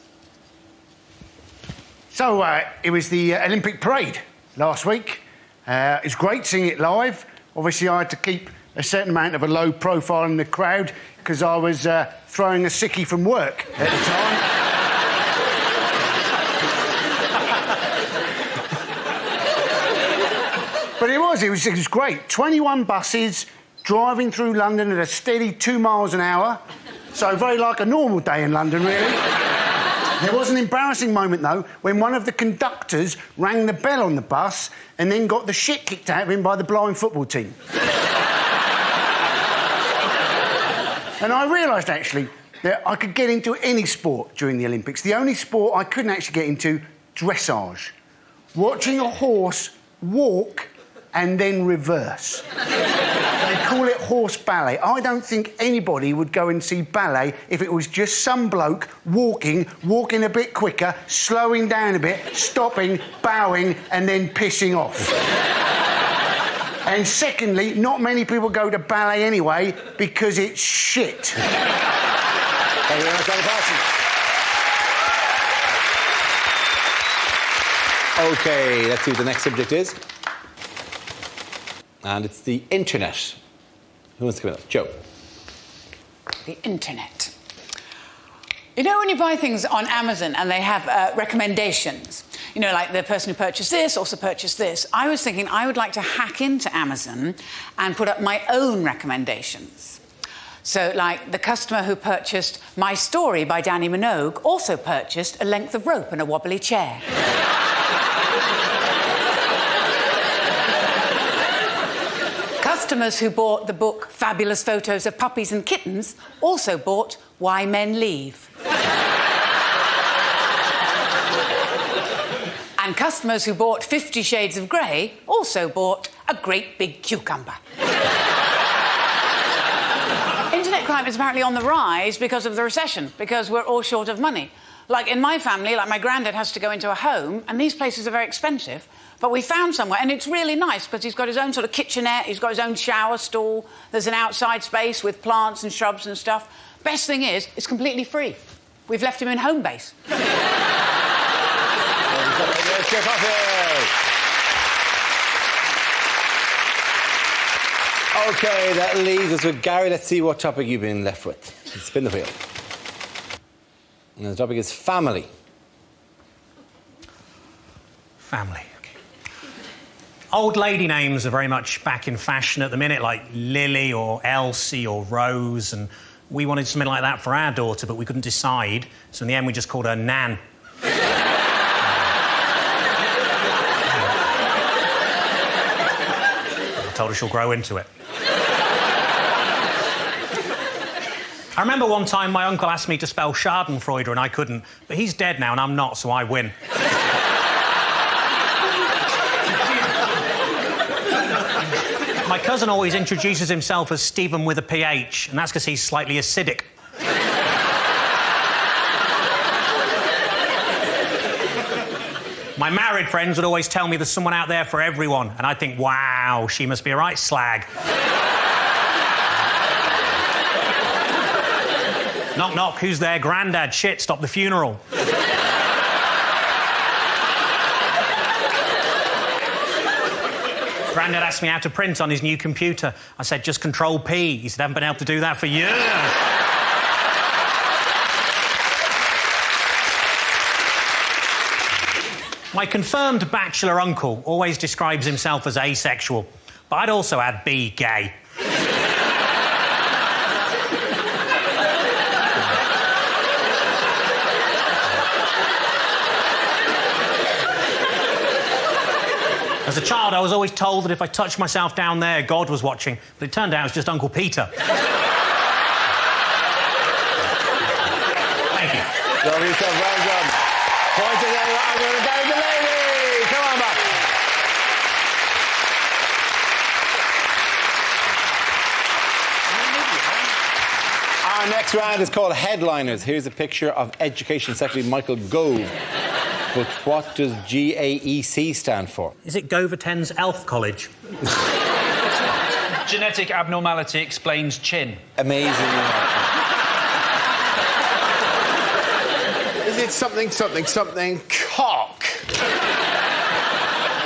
So, it was the Olympic parade last week. It's great seeing it live. Obviously, I had to keep a certain amount of a low profile in the crowd because I was throwing a sickie from work at the time. But it was great. 21 buses driving through London at a steady 2 miles an hour. So very like a normal day in London, really. There was an embarrassing moment, though, when one of the conductors rang the bell on the bus and then got the shit kicked out of him by the blind football team. And I realised, actually, that I could get into any sport during the Olympics. The only sport I couldn't actually get into, dressage. Watching a horse walk and then reverse. They call it horse ballet. I don't think anybody would go and see ballet if it was just some bloke walking a bit quicker, slowing down a bit, stopping, bowing, and then pissing off. And secondly, not many people go to ballet anyway because it's shit. Thank you very much, Andy Parsons. OK, let's see what the next subject is. And it's the internet. Who wants to come up? Joe. The internet. You know when you buy things on Amazon and they have recommendations? You know, like the person who purchased this also purchased this. I was thinking I would like to hack into Amazon and put up my own recommendations. So, like, the customer who purchased My Story by Danny Minogue also purchased a length of rope and a wobbly chair. Customers who bought the book Fabulous Photos of Puppies and Kittens also bought Why Men Leave. And customers who bought 50 Shades of Grey also bought a great big cucumber. Internet crime is apparently on the rise because of the recession, because we're all short of money. Like in my family, like my granddad has to go into a home, and these places are very expensive, but we found somewhere, and it's really nice because he's got his own sort of kitchenette, he's got his own shower stall, there's an outside space with plants and shrubs and stuff. Best thing is, it's completely free. We've left him in home base. OK, that leaves us with Gary. Let's see what topic you've been left with. Spin the wheel. And the topic is family. Family. Okay. Old lady names are very much back in fashion at the minute, like Lily or Elsie or Rose, and we wanted something like that for our daughter, but we couldn't decide, so in the end we just called her Nan. I told her she'll grow into it. I remember one time my uncle asked me to spell Schadenfreude and I couldn't, but he's dead now and I'm not, so I win. My cousin always introduces himself as Stephen with a PH, and that's because he's slightly acidic. My married friends would always tell me there's someone out there for everyone, and I'd think, wow, she must be a right slag. Knock, knock, who's there? Grandad. Shit, stop the funeral. Grandad asked me how to print on his new computer. I said, just Control P. He said, I haven't been able to do that for years. My confirmed bachelor uncle always describes himself as asexual, but I'd also add B, gay. As a child, I was always told that if I touched myself down there, God was watching, but it turned out it was just Uncle Peter. Thank you. Love yourself, well done. Point to them, I'm going to go to the lady. Come on back. Our next round is called Headliners. Here's a picture of Education Secretary Michael Gove. But what does GAEC stand for? Is it Goverton's Elf College? Genetic abnormality explains chin. Amazing. Is it something cock?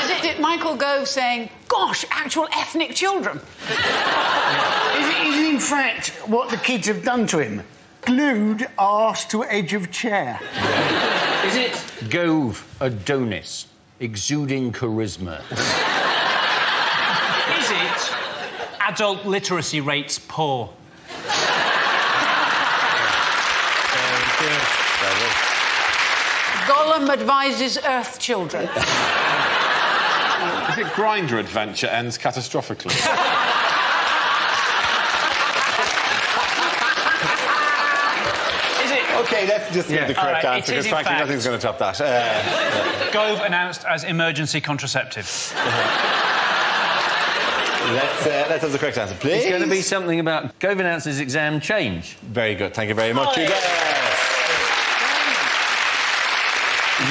Is it Michael Gove saying, gosh, actual ethnic children? Is it in fact what the kids have done to him? Glued arse to edge of chair. Is it Gove Adonis, exuding charisma? Is it adult literacy rates poor? Gollum advises Earth children. Is it Grindr adventure ends catastrophically? OK, let's just give the correct answer, because frankly, nothing's going to top that. Gove announced as emergency contraceptive. Let's have the correct answer, please. It's going to be something about Gove announces exam change. Very good, thank you very much. You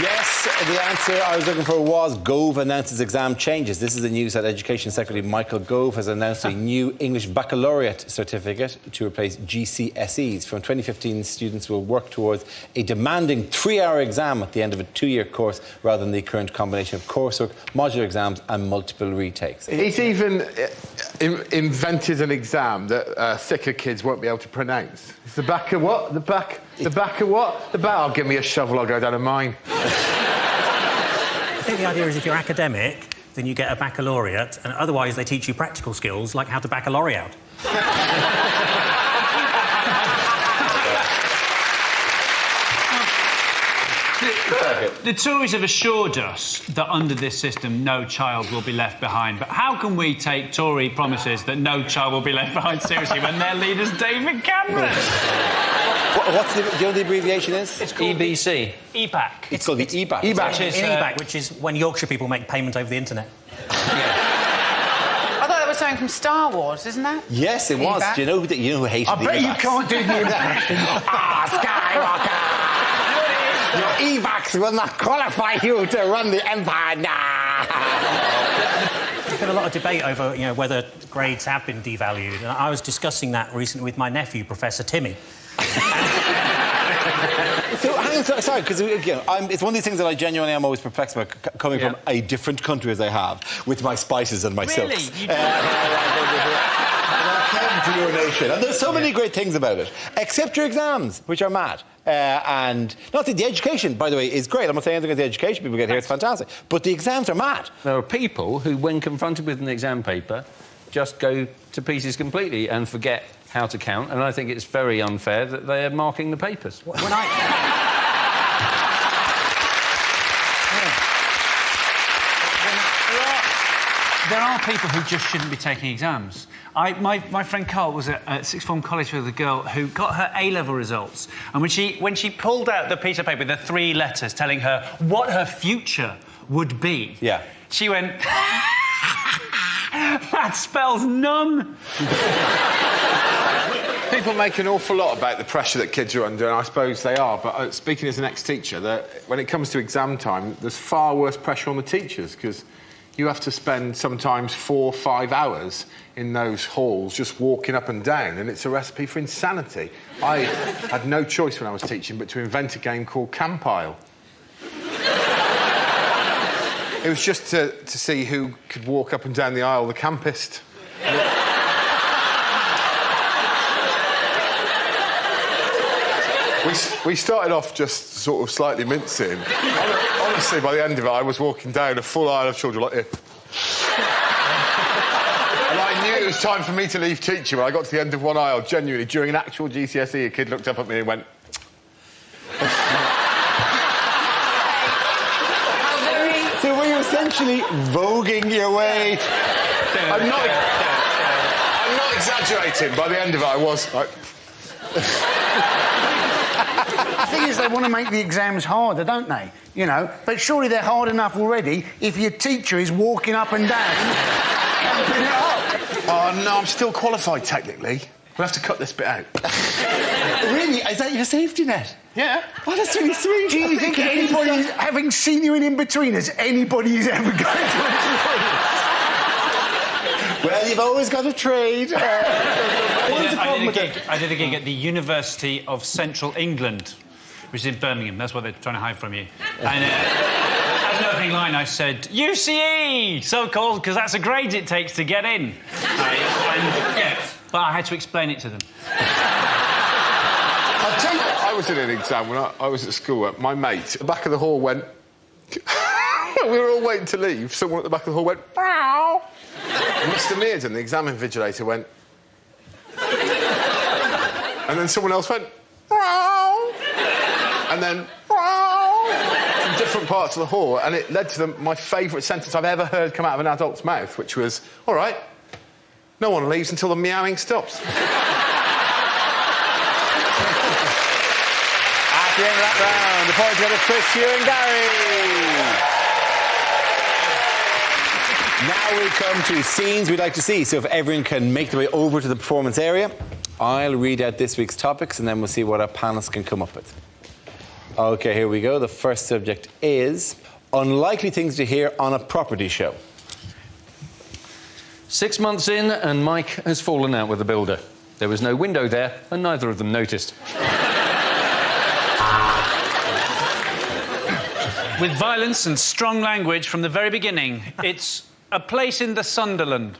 Yes, the answer I was looking for was Gove announces exam changes. This is the news that Education Secretary Michael Gove has announced a new English baccalaureate certificate to replace GCSEs. From 2015, students will work towards a demanding 3-hour exam at the end of a 2-year course rather than the current combination of coursework, modular exams and multiple retakes. He's even invented an exam that thicker kids won't be able to pronounce. It's the back of what? The back of what? Oh, give me a shovel, I'll go down to mine. I think the idea is if you're academic, then you get a baccalaureate, and otherwise they teach you practical skills like how to back a lorry out. The Tories have assured us that under this system no child will be left behind. But how can we take Tory promises that no child will be left behind seriously when their leader's David Cameron? What's the, do you know what the abbreviation is? It's called EBC. EBAC. It's called the EBAC. EBAC, Which is, EBAC, which is when Yorkshire people make payment over the internet. I thought that was something from Star Wars, isn't that? Yes, it was. EBAC? Do you know who hated I the bet you EBACs? can't do the impression. Your EBACs will not qualify you to run the empire. There's been a lot of debate over, whether grades have been devalued, and I was discussing that recently with my nephew, Professor Timmy. So, hang on, sorry, because it's one of these things that I genuinely am always perplexed about, coming from a different country as I have, with my spices and my silks. You do? To your nation. And there's so many great things about it, except your exams, which are mad. And not that the education, by the way, is great. I'm not saying anything about the education people get here, it's fantastic. But the exams are mad. There are people who, when confronted with an exam paper, just go to pieces completely and forget how to count, and I think it's very unfair that they are marking the papers. When I... There are people who just shouldn't be taking exams. My friend Carl was at sixth form college with a girl who got her A-level results, and when she pulled out the piece of paper, the 3 letters telling her what her future would be, she went, that spells none. People make an awful lot about the pressure that kids are under, and I suppose they are, but speaking as an ex-teacher, when it comes to exam time, there's far worse pressure on the teachers, because you have to spend sometimes 4 or 5 hours in those halls just walking up and down, and it's a recipe for insanity. I had no choice when I was teaching but to invent a game called Campile. It was just to see who could walk up and down the aisle the campest. We started off just sort of slightly mincing. Honestly, by the end of it, I was walking down a full aisle of children like this. And I knew it was time for me to leave teaching when I got to the end of one aisle. Genuinely, during an actual GCSE, a kid looked up at me and went... So were you essentially voguing your way? I'm not exaggerating. By the end of it, I was like... The thing is, they want to make the exams harder, don't they? But surely they're hard enough already if your teacher is walking up and down, helping it up. Oh, no, I'm still qualified, technically. We'll have to cut this bit out. Really? Is that your safety net? Yeah. Oh, that's really sweet. Do you think anybody, having seen you in In-Betweeners, anybody's ever going to Well, you've always got to trade. I did a gig at the University of Central England, which is in Birmingham. That's what they're trying to hide from you. And as an opening line, I said, UCE! So called because that's the grades it takes to get in. But I had to explain it to them. I'll tell you, I was in an exam when I was at school. My mate, at the back of the hall went... we were all waiting to leave. Someone at the back of the hall went... Meow. And Mr. Mearden, the exam invigilator, went... And then someone else went... Meow. And then... Meow. From different parts of the hall. And it led to my favourite sentence I've ever heard come out of an adult's mouth, which was, all right, no one leaves until the meowing stops. At the end of that round, the points go to Chris, Hugh and Gary. Now we come to scenes we'd like to see. So if everyone can make their way over to the performance area, I'll read out this week's topics and then we'll see what our panelists can come up with. OK, here we go. The first subject is unlikely things to hear on a property show. 6 months in and Mike has fallen out with the builder. There was no window there and neither of them noticed. With violence and strong language from the very beginning, it's a place in the Sunderland.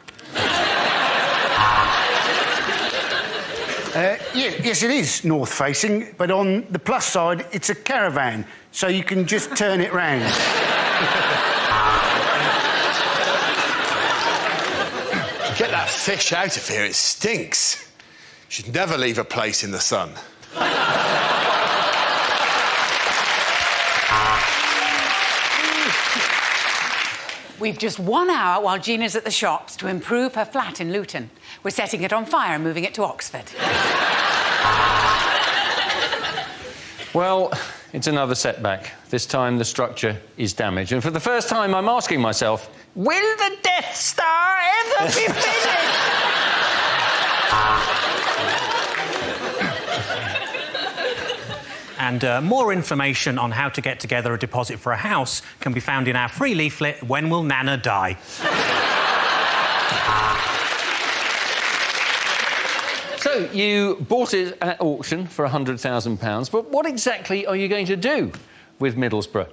Yes, it is north-facing, but on the plus side, it's a caravan, so you can just turn it round. Get that fish out of here, it stinks. You should never leave a place in the sun. We've just 1 hour while Gina's at the shops to improve her flat in Luton. We're setting it on fire and moving it to Oxford. Well, it's another setback. This time the structure is damaged. And for the first time, I'm asking myself, will the Death Star ever be finished? And more information on how to get together a deposit for a house can be found in our free leaflet, When Will Nana Die? So, you bought it at auction for £100,000, but what exactly are you going to do with Middlesbrough?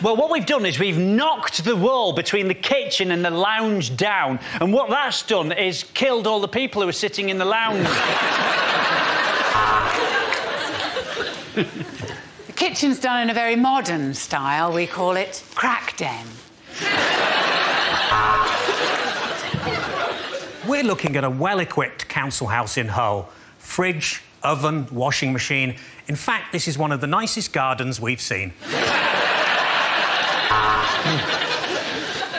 Well, what we've done is we've knocked the wall between the kitchen and the lounge down, and what that's done is killed all the people who were sitting in the lounge. The kitchen's done in a very modern style. We call it crack den. We're looking at a well-equipped council house in Hull. Fridge, oven, washing machine. In fact, this is one of the nicest gardens we've seen.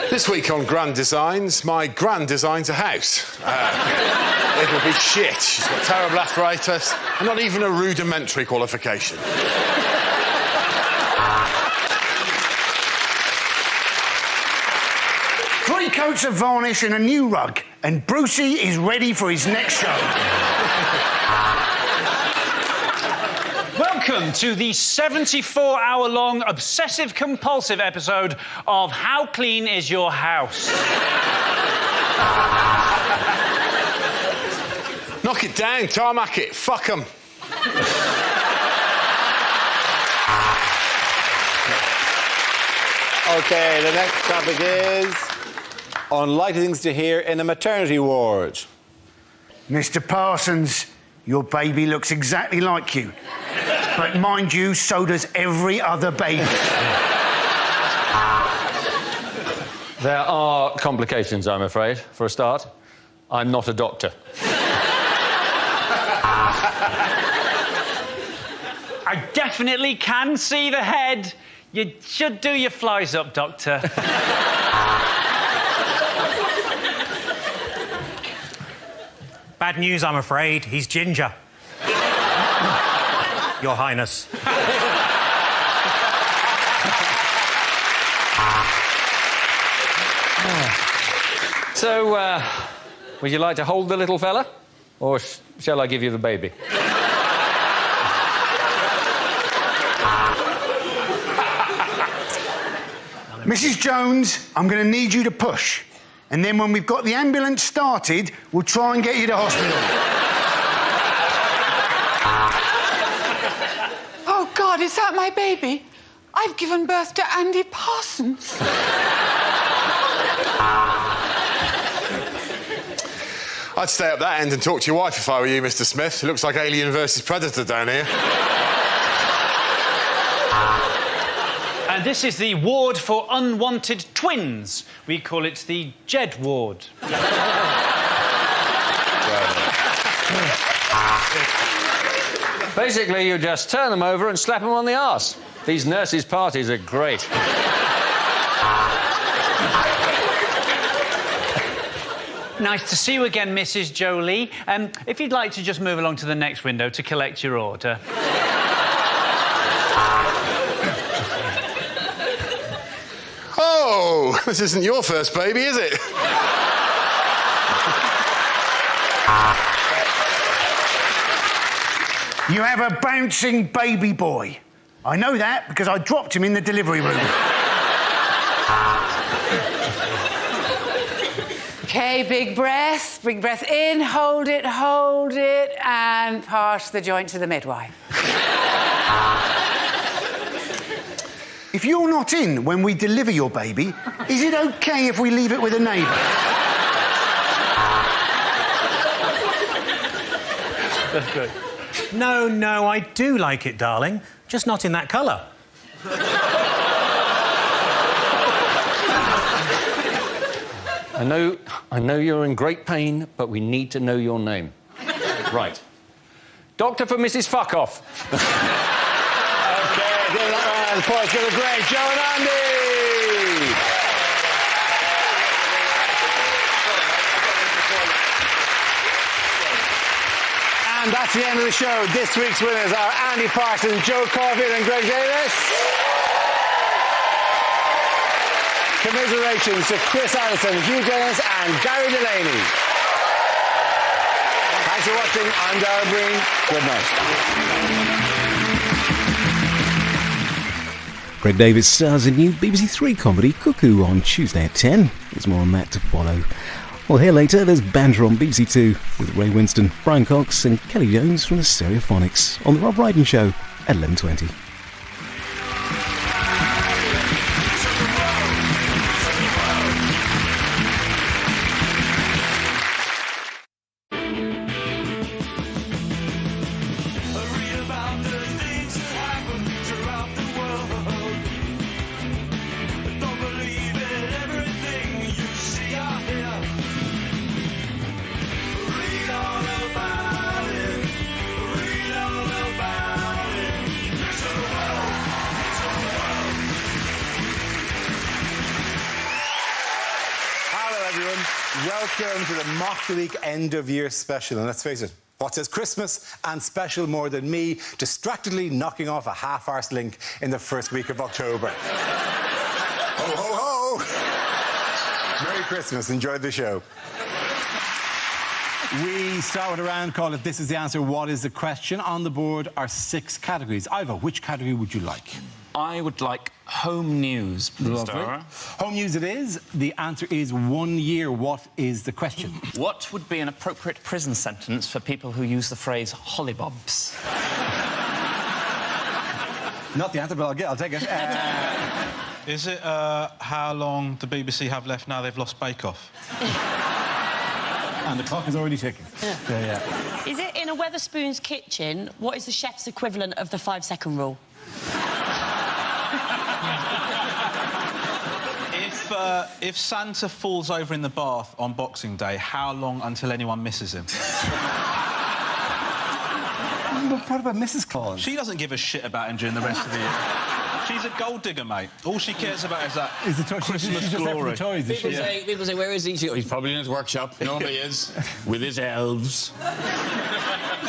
This week on Grand Designs, my gran designs a house. It'll be shit. She's got terrible arthritis and not even a rudimentary qualification. 3 coats of varnish and a new rug, and Brucey is ready for his next show. Welcome to the 74-hour-long obsessive-compulsive episode of How Clean Is Your House? Knock it down, tarmac it, fuck 'em. OK, the next topic is unlikely things to hear in a maternity ward. Mr. Parsons, your baby looks exactly like you. But mind you, so does every other baby. There are complications, I'm afraid, for a start. I'm not a doctor. I definitely can see the head. You should do your flies up, Doctor. Bad news, I'm afraid. He's ginger. Your Highness. So, would you like to hold the little fella? Or shall I give you the baby? Mrs. Jones, I'm going to need you to push. And then when we've got the ambulance started, we'll try and get you to hospital. Oh, God, is that my baby? I've given birth to Andy Parsons. I'd stay up that end and talk to your wife if I were you, Mr. Smith. It looks like Alien versus Predator down here. And this is the ward for unwanted twins. We call it the Jed ward. Basically, you just turn them over and slap them on the arse. These nurses' parties are great. Nice to see you again, Mrs. Jolie. If you'd like to just move along to the next window to collect your order. Oh, this isn't your first baby, is it? You have a bouncing baby boy. I know that because I dropped him in the delivery room. OK, big breath in, hold it, and pass the joint to the midwife. If you're not in when we deliver your baby, is it OK if we leave it with a neighbour? That's good. No, I do like it, darling. Just not in that colour. I know you're in great pain, but we need to know your name. Right. Doctor for Mrs. Fuckoff. OK, give it up, man. The boys got a great Joe and Andy. And that's the end of the show. This week's winners are Andy Parsons, Joe Caulfield and Greg Davis. Commiserations to Chris Allison, Hugh Dennis and Gary Delaney. Thanks for watching. I'm Darren Breen. Good night. Greg Davis stars in new BBC Three comedy Cuckoo on Tuesday at 10. There's more on that to follow. Well, here later, there's Banter on BBC Two with Ray Winston, Brian Cox and Kelly Jones from the Stereophonics on The Rob Brydon Show at 11:20. Welcome to the Mock the Week end of year special. And let's face it, what says Christmas and special more than me distractedly knocking off a half-arse link in the first week of October? Ho, ho, ho! Merry Christmas. Enjoy the show. We start with a round called If This Is the Answer, What Is the Question? On the board are 6 categories. Ivo, which category would you like? I would like home news, please, Dara. Home news it is. The answer is 1 year. What is the question? What would be an appropriate prison sentence for people who use the phrase hollybobs? Not the answer, but I'll take it. Is it how long the BBC have left now they've lost Bake Off? And the clock is already ticking. Yeah. Is it in a Wetherspoon's kitchen? What is the chef's equivalent of the 5-second rule? If Santa falls over in the bath on Boxing Day, how long until anyone misses him? What about Mrs. Claus? She doesn't give a shit about him during the rest of the year. She's a gold digger, mate. All she cares about is that Christmas glory. People say, where is he? He's probably in his workshop. Normally is. With his elves.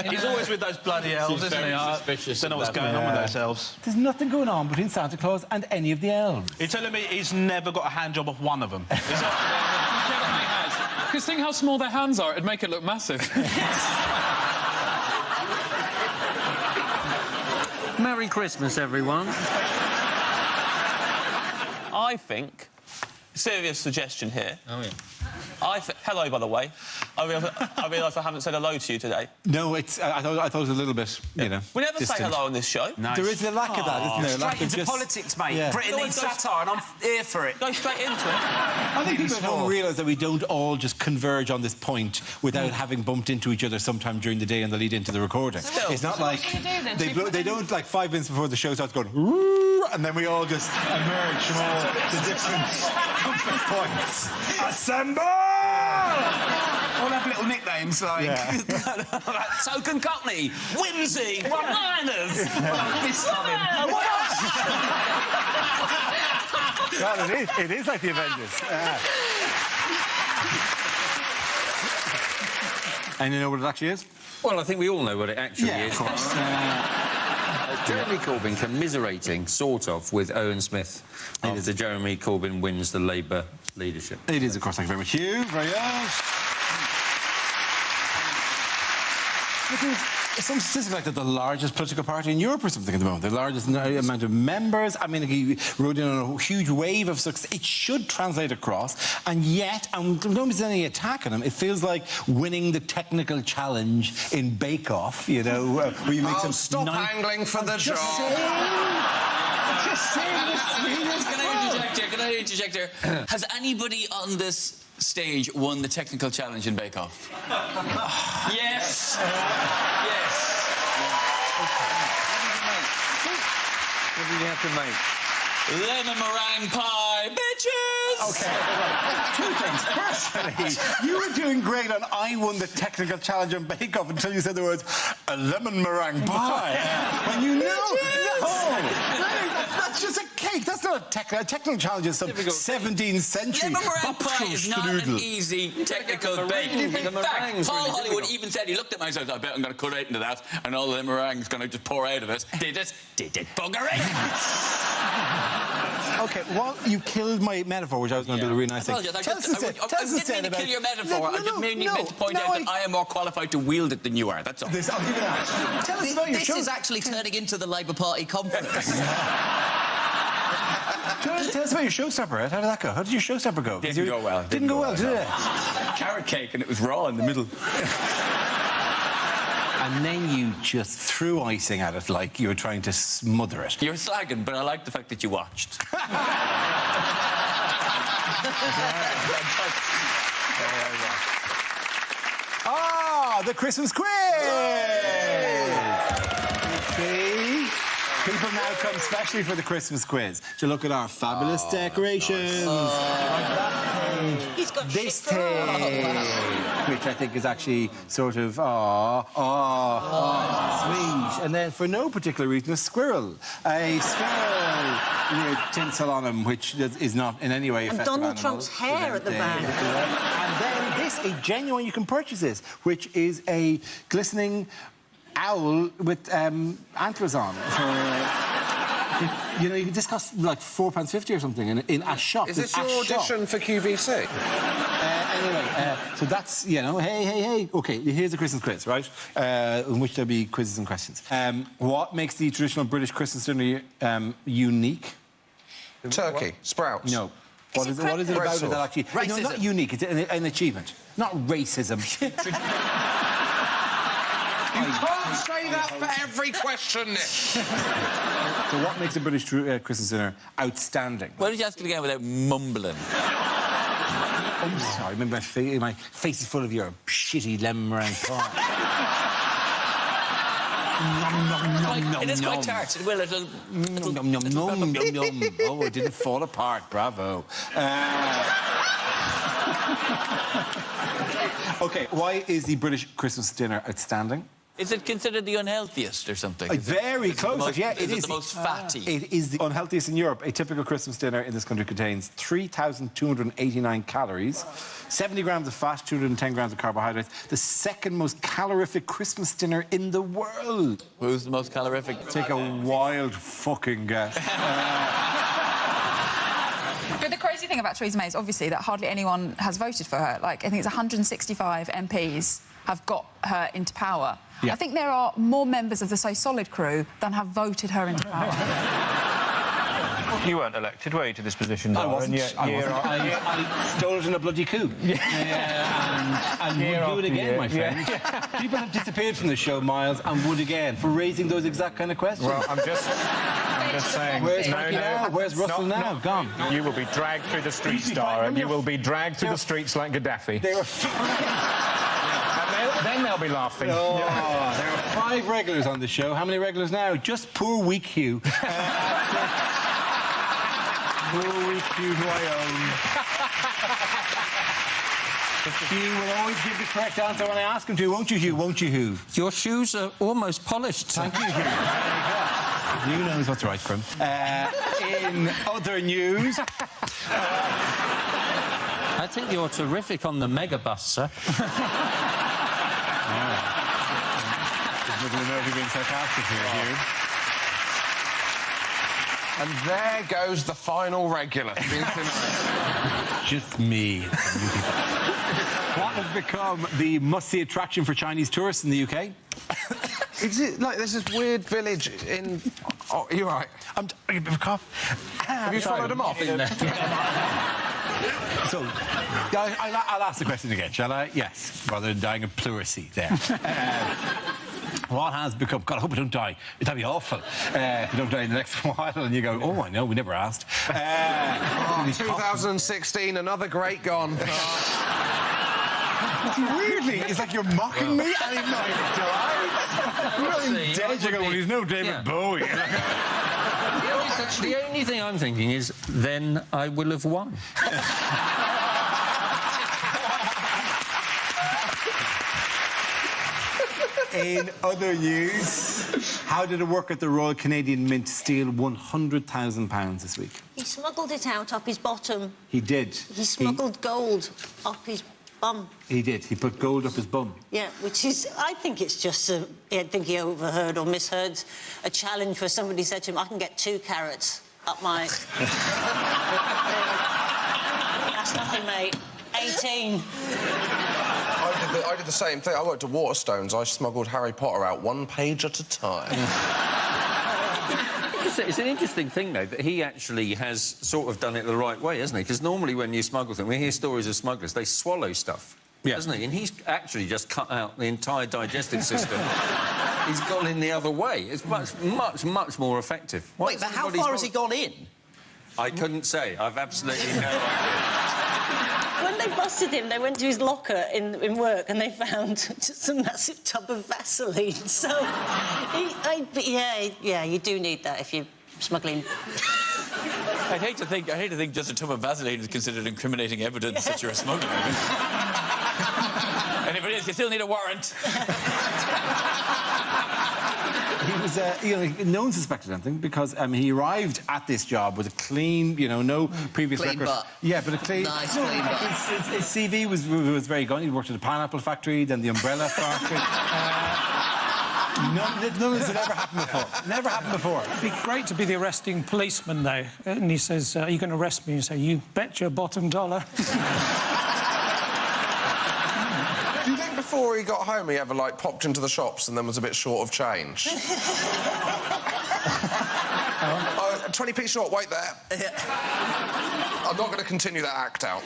He's always with those bloody elves, isn't he? Suspicious. Don't know what's going on with those elves. There's nothing going on between Santa Claus and any of the elves. You're telling me he's never got a hand job off one of them? Is that... Because think how small their hands are, it'd make it look massive. Merry Christmas, everyone. I think... Serious suggestion here. Oh, yeah. Hello, by the way. I realise I haven't said hello to you today. No, it's... I thought it was a little bit, you know... We never say hello on this show. Nice. There is a lack of that, isn't there? Straight into politics, mate. Yeah. Britain needs satire, and I'm here for it. Go straight into it. I think people at home realise that we don't all just converge on this point without having bumped into each other sometime during the day and the lead into the recording. It's not like... They don't, like, 5 minutes before the show starts, going... And then we all just emerge from all the different compass points. Assemble! All have little nicknames like Token Cockney, Whimsy, One-Liners. God, it is like the Avengers. And you know what it actually is? Well, I think we all know what it actually is. Of course. Jeremy Corbyn commiserating, sort of, with Owen Smith. The Jeremy Corbyn wins the Labour leadership. It is, of course. Thank you very much, Hugh. Very much. It's some statistic like that the largest political party in Europe or something at the moment. The largest amount of members. I mean, he rode in on a huge wave of success. It should translate across. And yet, and nobody's any attack on him, it feels like winning the technical challenge in Bake Off, you know, where you make some... Stop angling for the job. Just saying. Can I interject here? Has anybody on this stage won the technical challenge in Bake Off? Yes. Yes. What do you have to make? Lemon meringue pie, bitches! OK, 2 things. Firstly, you were doing great on I won the technical challenge on Bake Off until you said the words a lemon meringue pie. When you know... No! That's just a cake. That's not a technical challenge of some 17th century. Lemon meringue pie is not an Bapfelstrudel. easy technical bake. In fact, Paul Hollywood even said, he looked at me and said, I bet I'm going to cut right into that and all the meringue's going to just pour out of it. Did it? Did it, buggery? OK, well, you killed my metaphor, which I was going to do a really nice thing. I didn't mean to kill your metaphor. I just meant to point out that I am more qualified to wield it than you are. That's all. I'll give you that. Tell us about your show. This is actually turning into the Labour Party conference. Tell us about your showstopper, Ed. How did that go? How did your showstopper go? Didn't go well. Didn't go well, did it? Carrot cake and it was raw in the middle. And then you just threw icing at it like you were trying to smother it. You're slagging, but I like the fact that you watched. The Christmas quiz! See? People now come specially for the Christmas quiz to look at our fabulous decorations. Nice. He's got this thing, which I think is actually sort of sweet. And then, for no particular reason, a squirrel with tinsel on him, which is not in any way a festive Donald animal. Trump's hair at the back. And then this, a genuine, you can purchase this, which is a glistening owl with antlers on. You know, you can just cost like £4.50 or something in a shop. Is this your audition for QVC? Anyway, so that's, you know, hey. OK, here's the Christmas quiz, right? In which there'll be quizzes and questions. What makes the traditional British Christmas dinner unique? Turkey, sprouts. No. What is it about it that actually... Racism. No, not unique, it's an achievement. Not racism. You can't say that for every question, Nick. So what makes a British Christmas dinner outstanding? Why did you ask it again without mumbling? I'm sorry, my face is full of your shitty lemon meringue pie. It is quite tart. It will. It'll... Oh, it didn't fall apart. Bravo. OK, why is the British Christmas dinner outstanding? Is it considered the unhealthiest or something? Very close. Yeah, it is the most fatty. It is the unhealthiest in Europe. A typical Christmas dinner in this country contains 3,289 calories, 70 grams of fat, 210 grams of carbohydrates. The second most calorific Christmas dinner in the world. Who's the most calorific? Take a wild fucking guess. But the crazy thing about Theresa May is obviously that hardly anyone has voted for her. Like, I think it's 165 MPs have got her into power. Yeah. I think there are more members of the So Solid crew than have voted her into power. You weren't elected, were you, to this position? I wasn't. I stole it in a bloody coup. And would do it again, my friend. People have disappeared from the show, Miles, and would again, for raising those exact kind of questions. Well, I'm just saying... Where's Frankie now? Where's Russell now? Gone. You will be dragged through the streets, Dara. You will be dragged through the streets like Gaddafi. They were... Then they'll be laughing. Oh, there are 5 regulars on the show. How many regulars now? Just poor weak Hugh. Poor weak Hugh, who I own. Hugh will always give the correct answer when I ask him to, won't you, Hugh? Won't you, Hugh? Your shoes are almost polished. Thank you, Hugh. Hugh knows what's right for him. In other news... I think you're terrific on the megabus, sir. There's nothing to know if you're being sarcastic here, Hugh. And there goes the final regular. Just me. What has become the must-see attraction for Chinese tourists in the UK? Is it like there's this weird village in... Oh, you're right. Are you a bit of a cough? Have you swallowed them off? So, I'll ask the question again, shall I? Yes, rather than dying of pleurisy there. What has become... God, I hope I don't die. That'd be awful if you don't die in the next while and you go, oh, I know, we never asked. 2016, another great gone. Weirdly, it's like you're mocking me and he's not even died. You're dead. You go, well, he's no David Bowie. The only thing I'm thinking is, then I will have won. In other news, how did it work at the Royal Canadian Mint to steal £100,000 this week? He smuggled it out up his bottom. He did. He smuggled gold up his bum. He did. He put gold up his bum. Yeah, which is, I think it's just, I think he overheard or misheard a challenge where somebody said to him, I can get 2 carrots up my... That's nothing, mate. 18. I did the same thing. I worked at Waterstones. I smuggled Harry Potter out 1 page at a time. It's an interesting thing, though, that he actually has sort of done it the right way, hasn't he? Because normally when you smuggle things, we hear stories of smugglers, they swallow stuff, doesn't he? And he's actually just cut out the entire digestive system. He's gone in the other way. It's much more effective. Wait, but how far has he gone in? I couldn't say. I've absolutely no idea. When they busted him, they went to his locker in work and they found just a massive tub of Vaseline. So, yeah, you do need that if you're smuggling. I'd hate to think just a tub of Vaseline is considered incriminating evidence that you're a smuggler. And if it is, you still need a warrant. He was, no one suspected anything because he arrived at this job with a clean, no previous clean record. butt. Yeah, but a clean... Nice clean butt. His CV was very good. He worked at the pineapple factory, then the umbrella factory. None of this had ever happened before. Never happened before. It'd be great to be the arresting policeman, though. And he says, are you going to arrest me? And you say, you bet your bottom dollar. Do you think before he got home he ever, popped into the shops and then was a bit short of change? 20p short, wait there. I'm not going to continue that act out.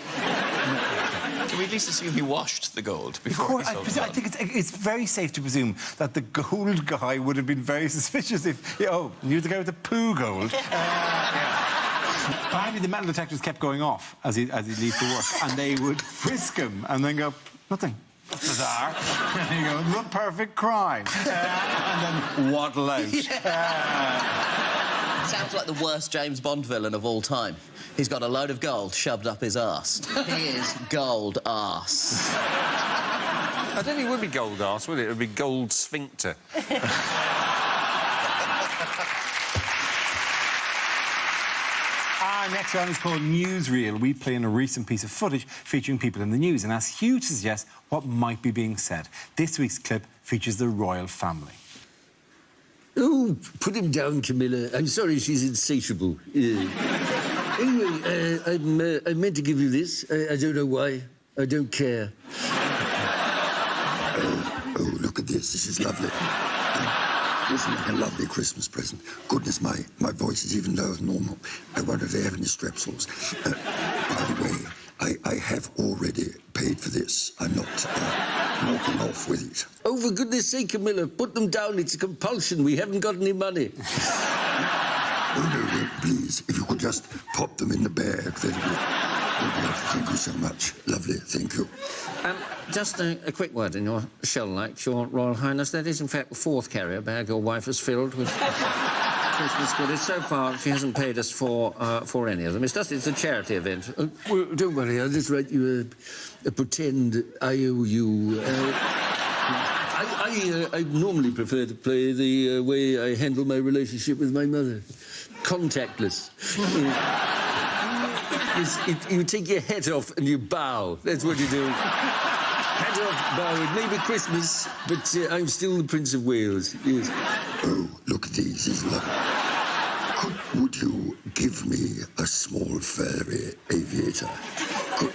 Can we at least assume he washed the gold before he sold it? I think it's very safe to presume that the gold guy would have been very suspicious if... knew the guy with the poo gold. Apparently the metal detectors kept going off as he leaves for work, and they would frisk him and then go, nothing. Bizarre. And you go, the perfect crime. And then waddle out. Sounds like the worst James Bond villain of all time. He's got a load of gold shoved up his arse. He is gold arse. I don't think it would be gold arse, would it? It would be gold sphincter. Our next round is called Newsreel. We play in a recent piece of footage featuring people in the news and ask Hugh to suggest what might be being said. This week's clip features the royal family. Oh, put him down, Camilla. I'm sorry she's insatiable. Anyway, I meant to give you this. I don't know why. I don't care. Oh, look at this. This is lovely. This is like a lovely Christmas present. Goodness, my voice is even lower than normal. I wonder if they have any strepsils. By the way, I have already paid for this. I'm not walking off with it. Oh, for goodness sake, Camilla, put them down. It's a compulsion. We haven't got any money. Oh, no, please, if you could just pop them in the bag, that'd be... Thank you so much. Lovely, thank you. Just a quick word in your shell light, Your Royal Highness. That is, in fact, the 4th carrier bag your wife has filled with Christmas goodies. So far, she hasn't paid us for any of them. It's a charity event. Well, don't worry, I'll just write you a pretend IOU. I normally prefer to play the way I handle my relationship with my mother. Contactless. You take your hat off and you bow. That's what you do. Hat off, bow. It may be Christmas, but I'm still the Prince of Wales. Yes. Oh, look at these. These are lovely. Would you give me a small furry aviator?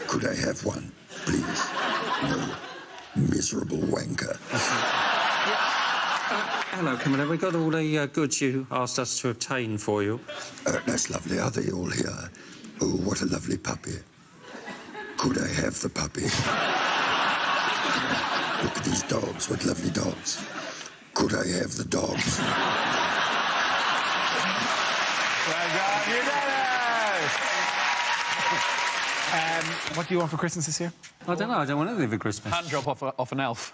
Could I have one, please? No. Miserable wanker. Hello, Camilla. We got all the goods you asked us to obtain for you. That's lovely. Are they all here? Oh, what a lovely puppy. Could I have the puppy? Look at these dogs. What lovely dogs. Could I have the dogs? Well done, you did it! What do you want for Christmas this year? I don't know. I don't want anything for Christmas. Hand drop off an elf.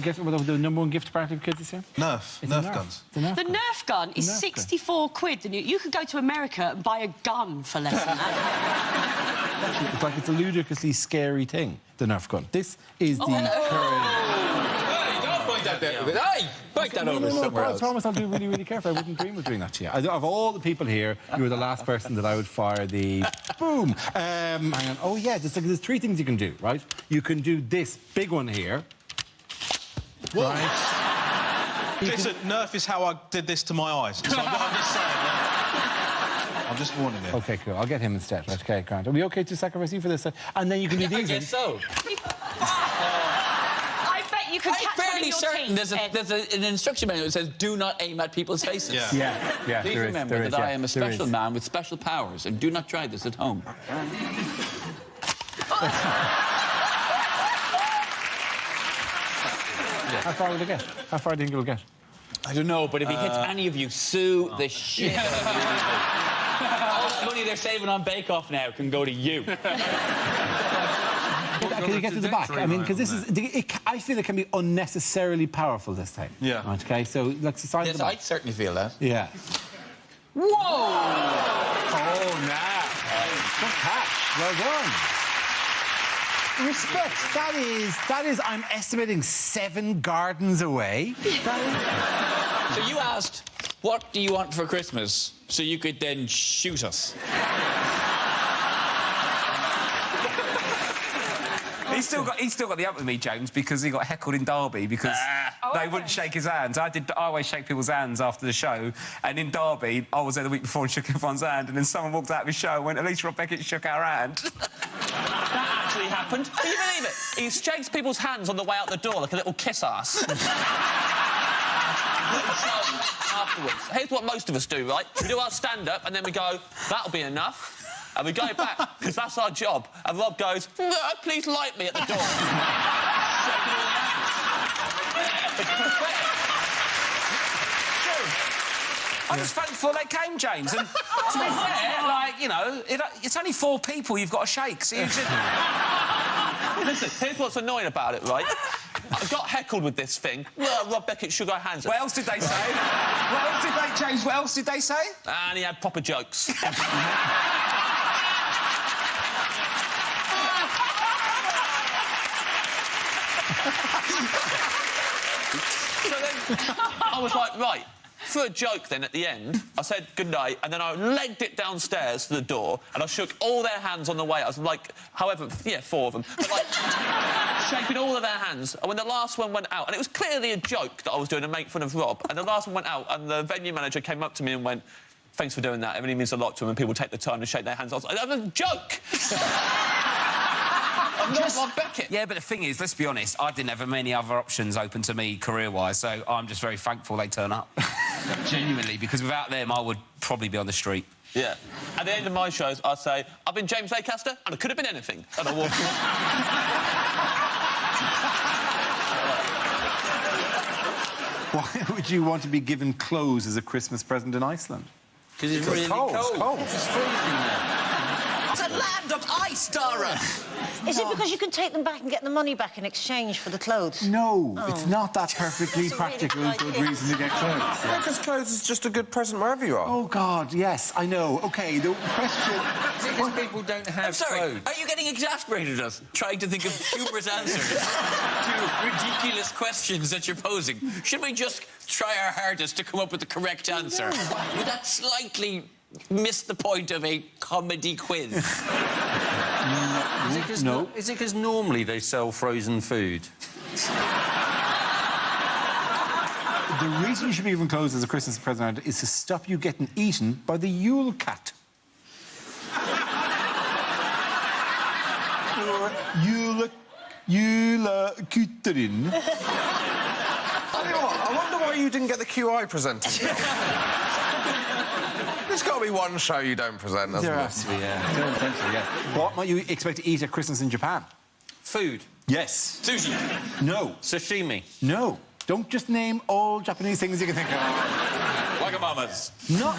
Guess what the number one gift apparently for kids this year? Nerf guns. The Nerf gun is 64 quid. And you could go to America and buy a gun for less than that. It's like it's a ludicrously scary thing, the Nerf gun. This is the current... that there. Hey, bike that over somewhere else. Thomas, I'll do really, really careful. I wouldn't dream of doing that to you. Of all the people here, you were the last person that I would fire the boom. Hang on. Oh, yeah, there's 3 things you can do, right? You can do this big one here. Whoa. Right? Listen, Nerf is how I did this to my eyes. So I'm just saying. I'm just warning you. OK, cool. I'll get him instead. Right, OK, Grant. Are we OK to sacrifice you for this? And then you can do these. I guess so. I bet you could catch I'm fairly one certain in your teeth, there's an instruction manual that says do not aim at people's faces. Yeah, Please remember that I am a special man with special powers, and do not try this at home. How far will it get? How far do you think it'll get? I don't know, but if he hits any of you, sue the shit out of you. All the money they're saving on Bake Off now can go to you. Can you get to the back? I mean, because this is... I feel it can be unnecessarily powerful this time. Yeah. Right, OK, so let's decide. Yes, I certainly feel that. Yeah. Whoa! Oh, nah. Good catch. Well done. Respect. That is, I'm estimating 7 gardens away. So you asked, what do you want for Christmas? So you could then shoot us. He's still got the up with me, James, because he got heckled in Derby because they wouldn't shake his hands. I always shake people's hands after the show, and in Derby, I was there the week before and shook everyone's hand, and then someone walked out of his show and went, at least Rob Beckett shook our hand. That actually happened. Can you believe it? He shakes people's hands on the way out the door like a little kiss ass. Afterwards. Here's what most of us do, right? We do our stand-up, and then we go, that'll be enough. And we go back, because that's our job. And Rob goes, no, please light me at the door. I'm just thankful they came, James. And to be fair, like, you know, it's only 4 people you've got to shake, so you should... Listen, here's what's annoying about it, right? I got heckled with this thing. Well, Rob Beckett shook our hands. What else did they say? What else did they, James? What else did they say? And he had proper jokes. So then I was like, right, for a joke then at the end, I said good night, and then I legged it downstairs to the door, and I shook all their hands on the way. I was like, 4 of them, but like shaking all of their hands. And when the last one went out, and it was clearly a joke that I was doing to make fun of Rob, and the last one went out, and the venue manager came up to me and went, thanks for doing that. It really means a lot to them, and people take the time to shake their hands. I was like, that was a joke. I'm not Rob Beckett. Yeah, but the thing is, let's be honest, I didn't have many other options open to me career-wise, so I'm just very thankful they turn up. Genuinely, because without them, I would probably be on the street. Yeah. At the end of my shows, I say, I've been James Acaster, and I could have been anything. And I walk Why would you want to be given clothes as a Christmas present in Iceland? Because it's really cold. It's freezing there. It's a land of ice, Dara! Is it because you can take them back and get the money back in exchange for the clothes? No, it's not that perfectly That's a really practical good good idea. reason to get clothes. Because clothes is just a good present wherever you are. Oh, God, yes, I know. OK, the question... Because people don't have I'm sorry, clothes. are you getting exasperated at us, trying to think of humorous answers to ridiculous questions that you're posing? Should we just try our hardest to come up with the correct answer? Would that slightly miss the point of a comedy quiz? No. Is it because normally they sell frozen food? The reason you should be given clothes as a Christmas present is to stop you getting eaten by the Yule cat. Yule Kuterin. Tell you what, I wonder why you didn't get the QI presenting job. There's got to be one show you don't present, hasn't There has to be, yeah. Potentially, yeah. What might you expect to eat at Christmas in Japan? Food. Yes. Sushi. No. Sashimi. No. Don't just name all Japanese things you can think of. Wagamamas. Not...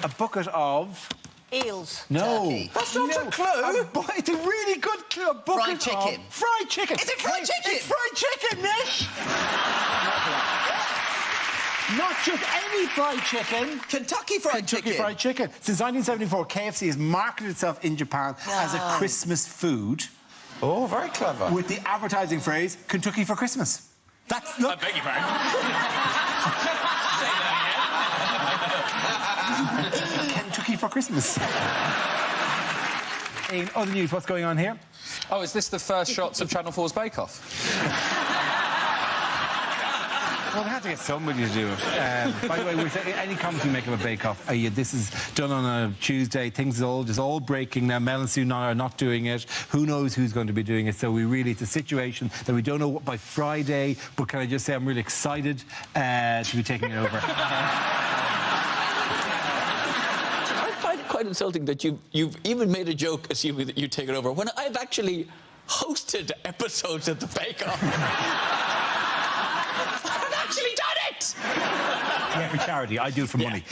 A bucket of... Eels. No. Turkey. That's not a clue. It's a really good clue. A bucket Fried chicken. Of fried chicken. Is it fried chicken? It's fried chicken, Nish. Not just any fried chicken. Kentucky Fried Kentucky Chicken. Fried Chicken. Since 1974, KFC has marketed itself in Japan as a Christmas food. Oh, very clever. With the advertising phrase, Kentucky for Christmas. That's... Look. I beg your pardon. Kentucky for Christmas. In other news, what's going on here? Oh, is this the first shots of Channel 4's Bake Off? Well, we had to get somebody to do it. By the way, with any comment you make of a bake-off, this is done on a Tuesday. Things are all breaking now. Mel and Sue are not doing it. Who knows who's going to be doing it? So it's a situation that we don't know what by Friday. But can I just say I'm really excited to be taking it over. I find it quite insulting that you've even made a joke assuming that you take it over when I've actually hosted episodes of the Bake Off. Actually done it! Yeah, for charity. I do it for money.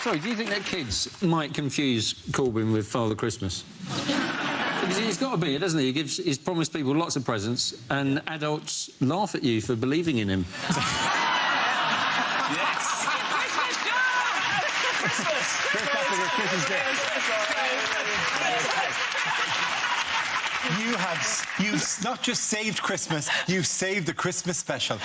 Sorry, do you think that kids might confuse Corbyn with Father Christmas? Because he's got to be, doesn't he? He's promised people lots of presents, and adults laugh at you for believing in him. Yes! Christmas Day. You've not just saved Christmas, you've saved the Christmas special.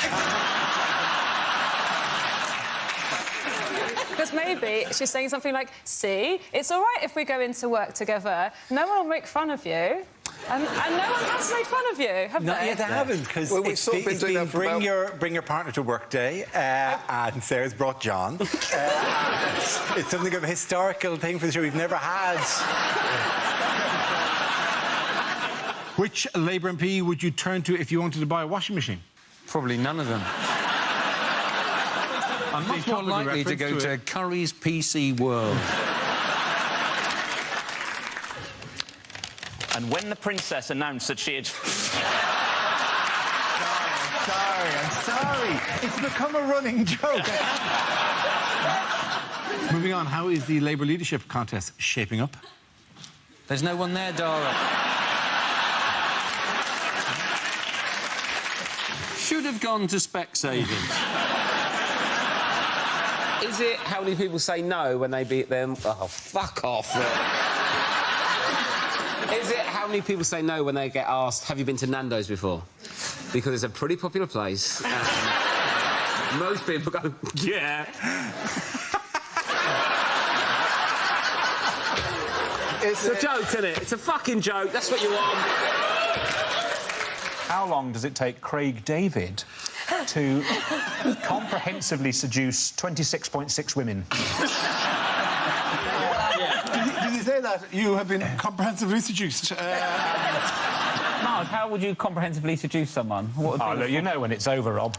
Because maybe she's saying something like, see, it's all right if we go into work together. No one will make fun of you. And no one has made fun of you, have No, they? yeah, they haven't, because we've sort of been doing that for bring your partner to work day, and Sarah's brought John. It's something of a historical thing for the show we've never had. Which Labour MP would you turn to if you wanted to buy a washing machine? Probably none of them. I'm much more likely to go to Curry's PC World. And when the princess announced that she had... I'm sorry. It's become a running joke. Moving on, how is the Labour leadership contest shaping up? There's no one there, Dara. Should have gone to Specsavers. Is it how many people say no when they beat them? Oh, fuck off. Is it how many people say no when they get asked, have you been to Nando's before? Because it's a pretty popular place. And most people go, yeah. It's a joke, isn't it? It's a fucking joke. That's what you want. How long does it take Craig David to comprehensively seduce 26.6 women? Did you say that? You have been comprehensively seduced. Mark, how would you comprehensively seduce someone? What would Look, you know when it's over, Rob.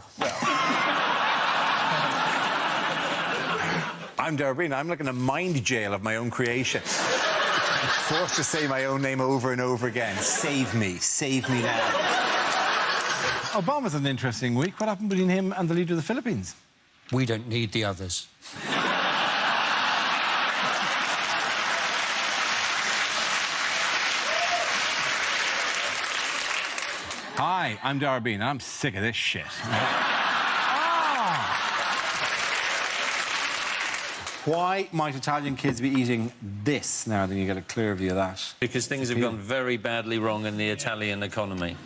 I'm Darabina. I'm like in a mind jail of my own creation. I'm forced to say my own name over and over again. Save me now. Obama's an interesting week. What happened between him and the leader of the Philippines? We don't need the others. Hi, I'm Darabina. I'm sick of this shit. Why might Italian kids be eating this now that you get a clear view of that? Because things have gone very badly wrong in the Italian economy.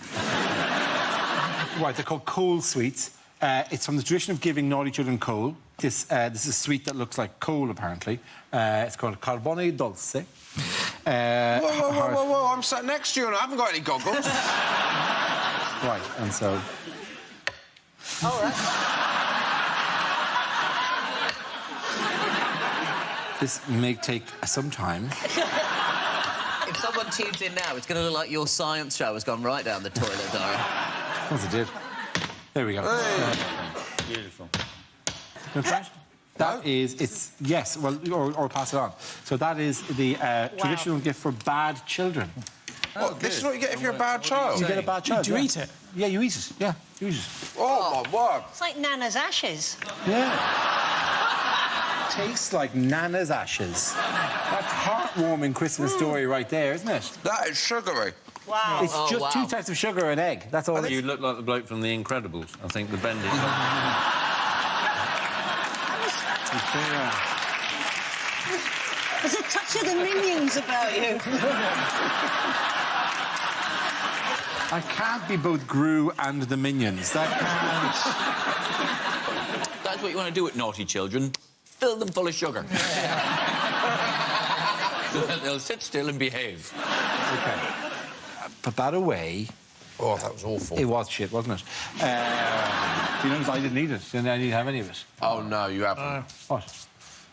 Right, they're called coal sweets. It's from the tradition of giving naughty children coal. This is a sweet that looks like coal, apparently. It's called carbone dolce. Whoa, I'm sat next to you and I haven't got any goggles. Right, and so... Oh, This may take some time. If someone tunes in now, it's going to look like your science show has gone right down the toilet, Dara. Of course it did. There we go. Hey. Beautiful. That is, it's, yes, well, or pass it on. So that is the traditional gift for bad children. What, this is what you get if you're a bad child? You get a bad child, Do you eat it? Yeah, you eat it. Yeah, you eat it. Oh, my word. It's like Nana's ashes. Yeah. Tastes like Nana's ashes. That's heartwarming Christmas story right there, isn't it? That is sugary. Wow. It's just 2 types of sugar and egg. That's all. You look like the bloke from The Incredibles. I think the bending. 4 There's a touch of the Minions about you. I can't be both Gru and the Minions. That can't. That's what you want to do with naughty children. Fill them full of sugar. So that they'll sit still and behave. OK. Put that away. Oh, that was awful. It was shit, wasn't it? You notice I didn't eat it. Didn't I need to have any of it? Oh, no, you haven't. What?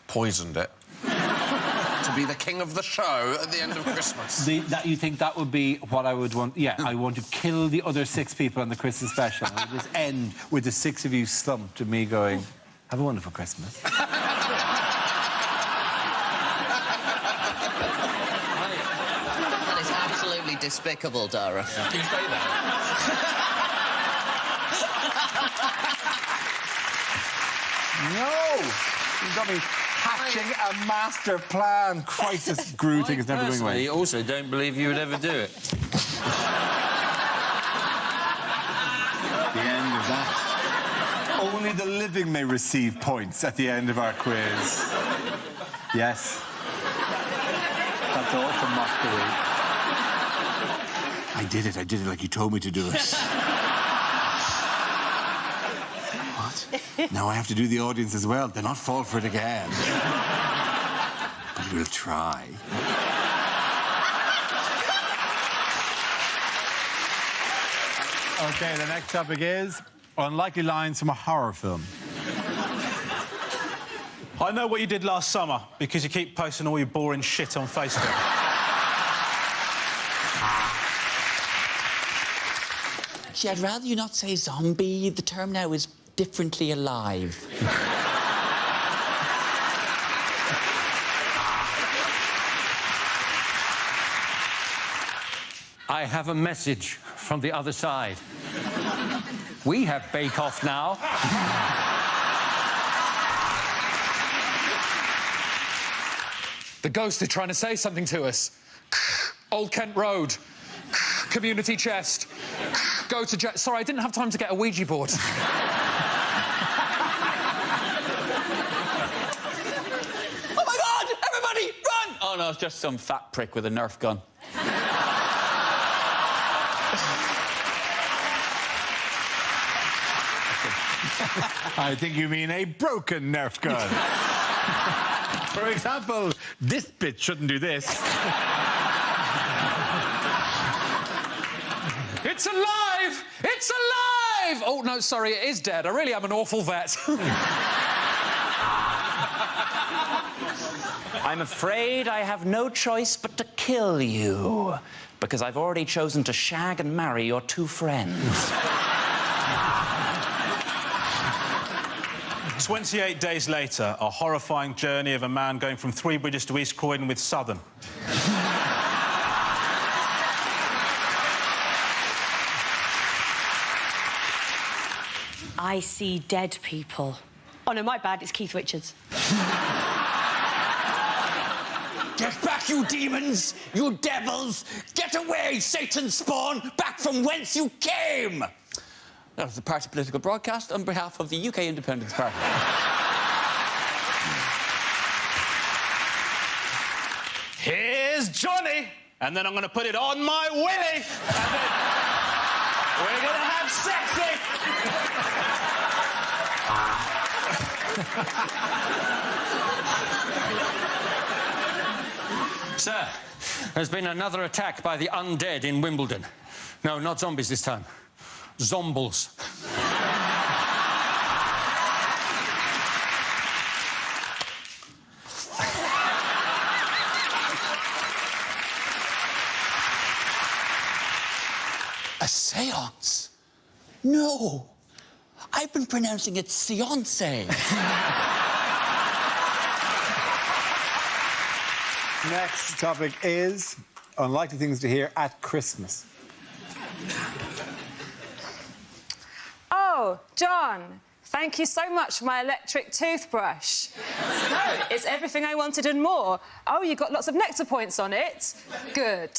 Poisoned it. To be the king of the show at the end of Christmas. That you think that would be what I would want? Yeah, I want to kill the other 6 people on the Christmas special. And just end with the 6 of you slumped and me going, have a wonderful Christmas. That is absolutely despicable, Dara. Yeah. Can you say that? No! You got me hatching a master plan. Christ, this Gru thing is never going away. I also don't believe you would ever do it. The end of that. Only the living may receive points at the end of our quiz. Yes. That's all from Moscow. I did it like you told me to do it. What? Now I have to do the audience as well. They'll not fall for it again. But we'll try. OK, the next topic is unlikely lines from a horror film. I know what you did last summer because you keep posting all your boring shit on Facebook. Actually, I'd rather you not say zombie. The term now is differently alive. I have a message from the other side. We have Bake Off now. The ghost is trying to say something to us. Old Kent Road. Community chest. Go to... Sorry, I didn't have time to get a Ouija board. Oh, my God! Everybody, run! Oh, no, it's just some fat prick with a Nerf gun. I think you mean a broken Nerf gun. For example, this bit shouldn't do this. It's alive! It's alive! Oh, no, sorry, it is dead. I really am an awful vet. I'm afraid I have no choice but to kill you, because I've already chosen to shag and marry your 2 friends. 28 days later, a horrifying journey of a man going from Three Bridges to East Croydon with Southern. I see dead people. Oh, no, my bad, it's Keith Richards. Get back, you demons! You devils! Get away, Satan's spawn! Back from whence you came! That was the party political broadcast on behalf of the UK Independence Party. Here's Johnny, and then I'm going to put it on my willy, and then we're going to have sexy. Sir, there's been another attack by the undead in Wimbledon. No, not zombies this time. Zombles. A seance? No. I've been pronouncing it seance. Next topic is unlikely things to hear at Christmas. Oh, John, thank you so much for my electric toothbrush. No, it's everything I wanted and more. Oh, you got lots of nectar points on it. Good.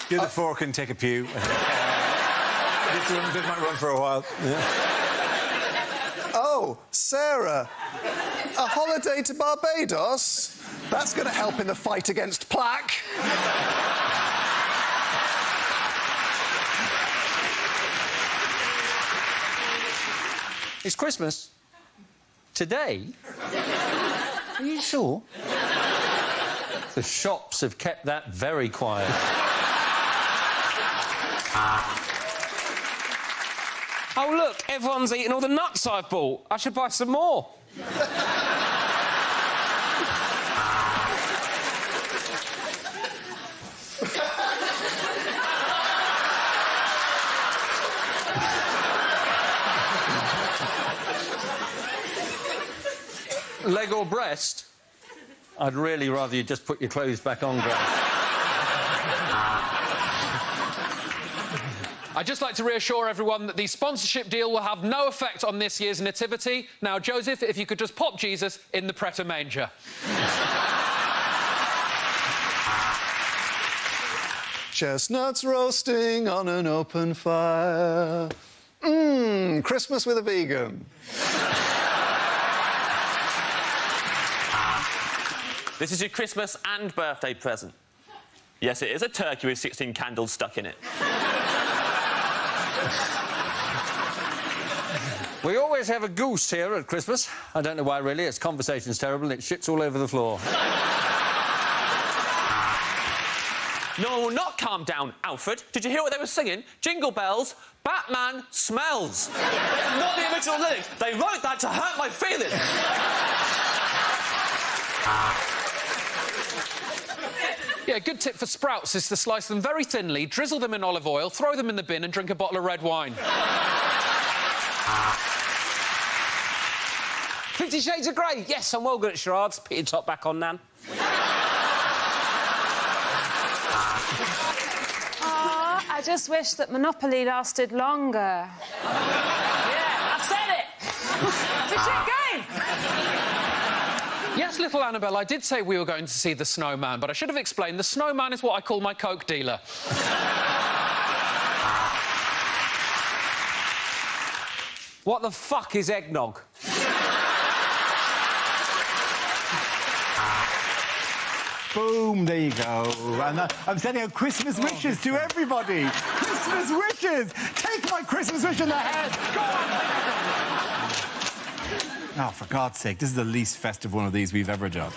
Do the fork and take a pew. Did my run for a while. Oh, Sarah. A holiday to Barbados? That's going to help in the fight against plaque. It's Christmas. Today? Are you sure? The shops have kept that very quiet. Oh, look, everyone's eating all the nuts I've bought. I should buy some more. Leg or breast? I'd really rather you just put your clothes back on, Grant. I'd just like to reassure everyone that the sponsorship deal will have no effect on this year's nativity. Now, Joseph, if you could just pop Jesus in the Pret a Manger. Chestnuts roasting on an open fire. Christmas with a vegan. This is your Christmas and birthday present. Yes, it is a turkey with 16 candles stuck in it. We always have a goose here at Christmas. I don't know why, really. Its conversation's terrible and it shits all over the floor. No, not calm down, Alfred. Did you hear what they were singing? Jingle bells, Batman smells. That's not the original lyrics. They wrote that to hurt my feelings. Yeah, a good tip for sprouts is to slice them very thinly, drizzle them in olive oil, throw them in the bin and drink a bottle of red wine. 50 Shades of Grey. Yes, I'm well good at charades. Put your top back on, Nan. Oh, I just wish that Monopoly lasted longer. Yeah, I said it. It's a shit game. Yes, little Annabelle, I did say we were going to see the snowman, but I should have explained the snowman is what I call my Coke dealer. What the fuck is eggnog? Boom, there you go. And I'm sending out Christmas wishes to everybody. Christmas wishes! Take my Christmas wish in the head! Go on! Oh, for God's sake, this is the least festive one of these we've ever done.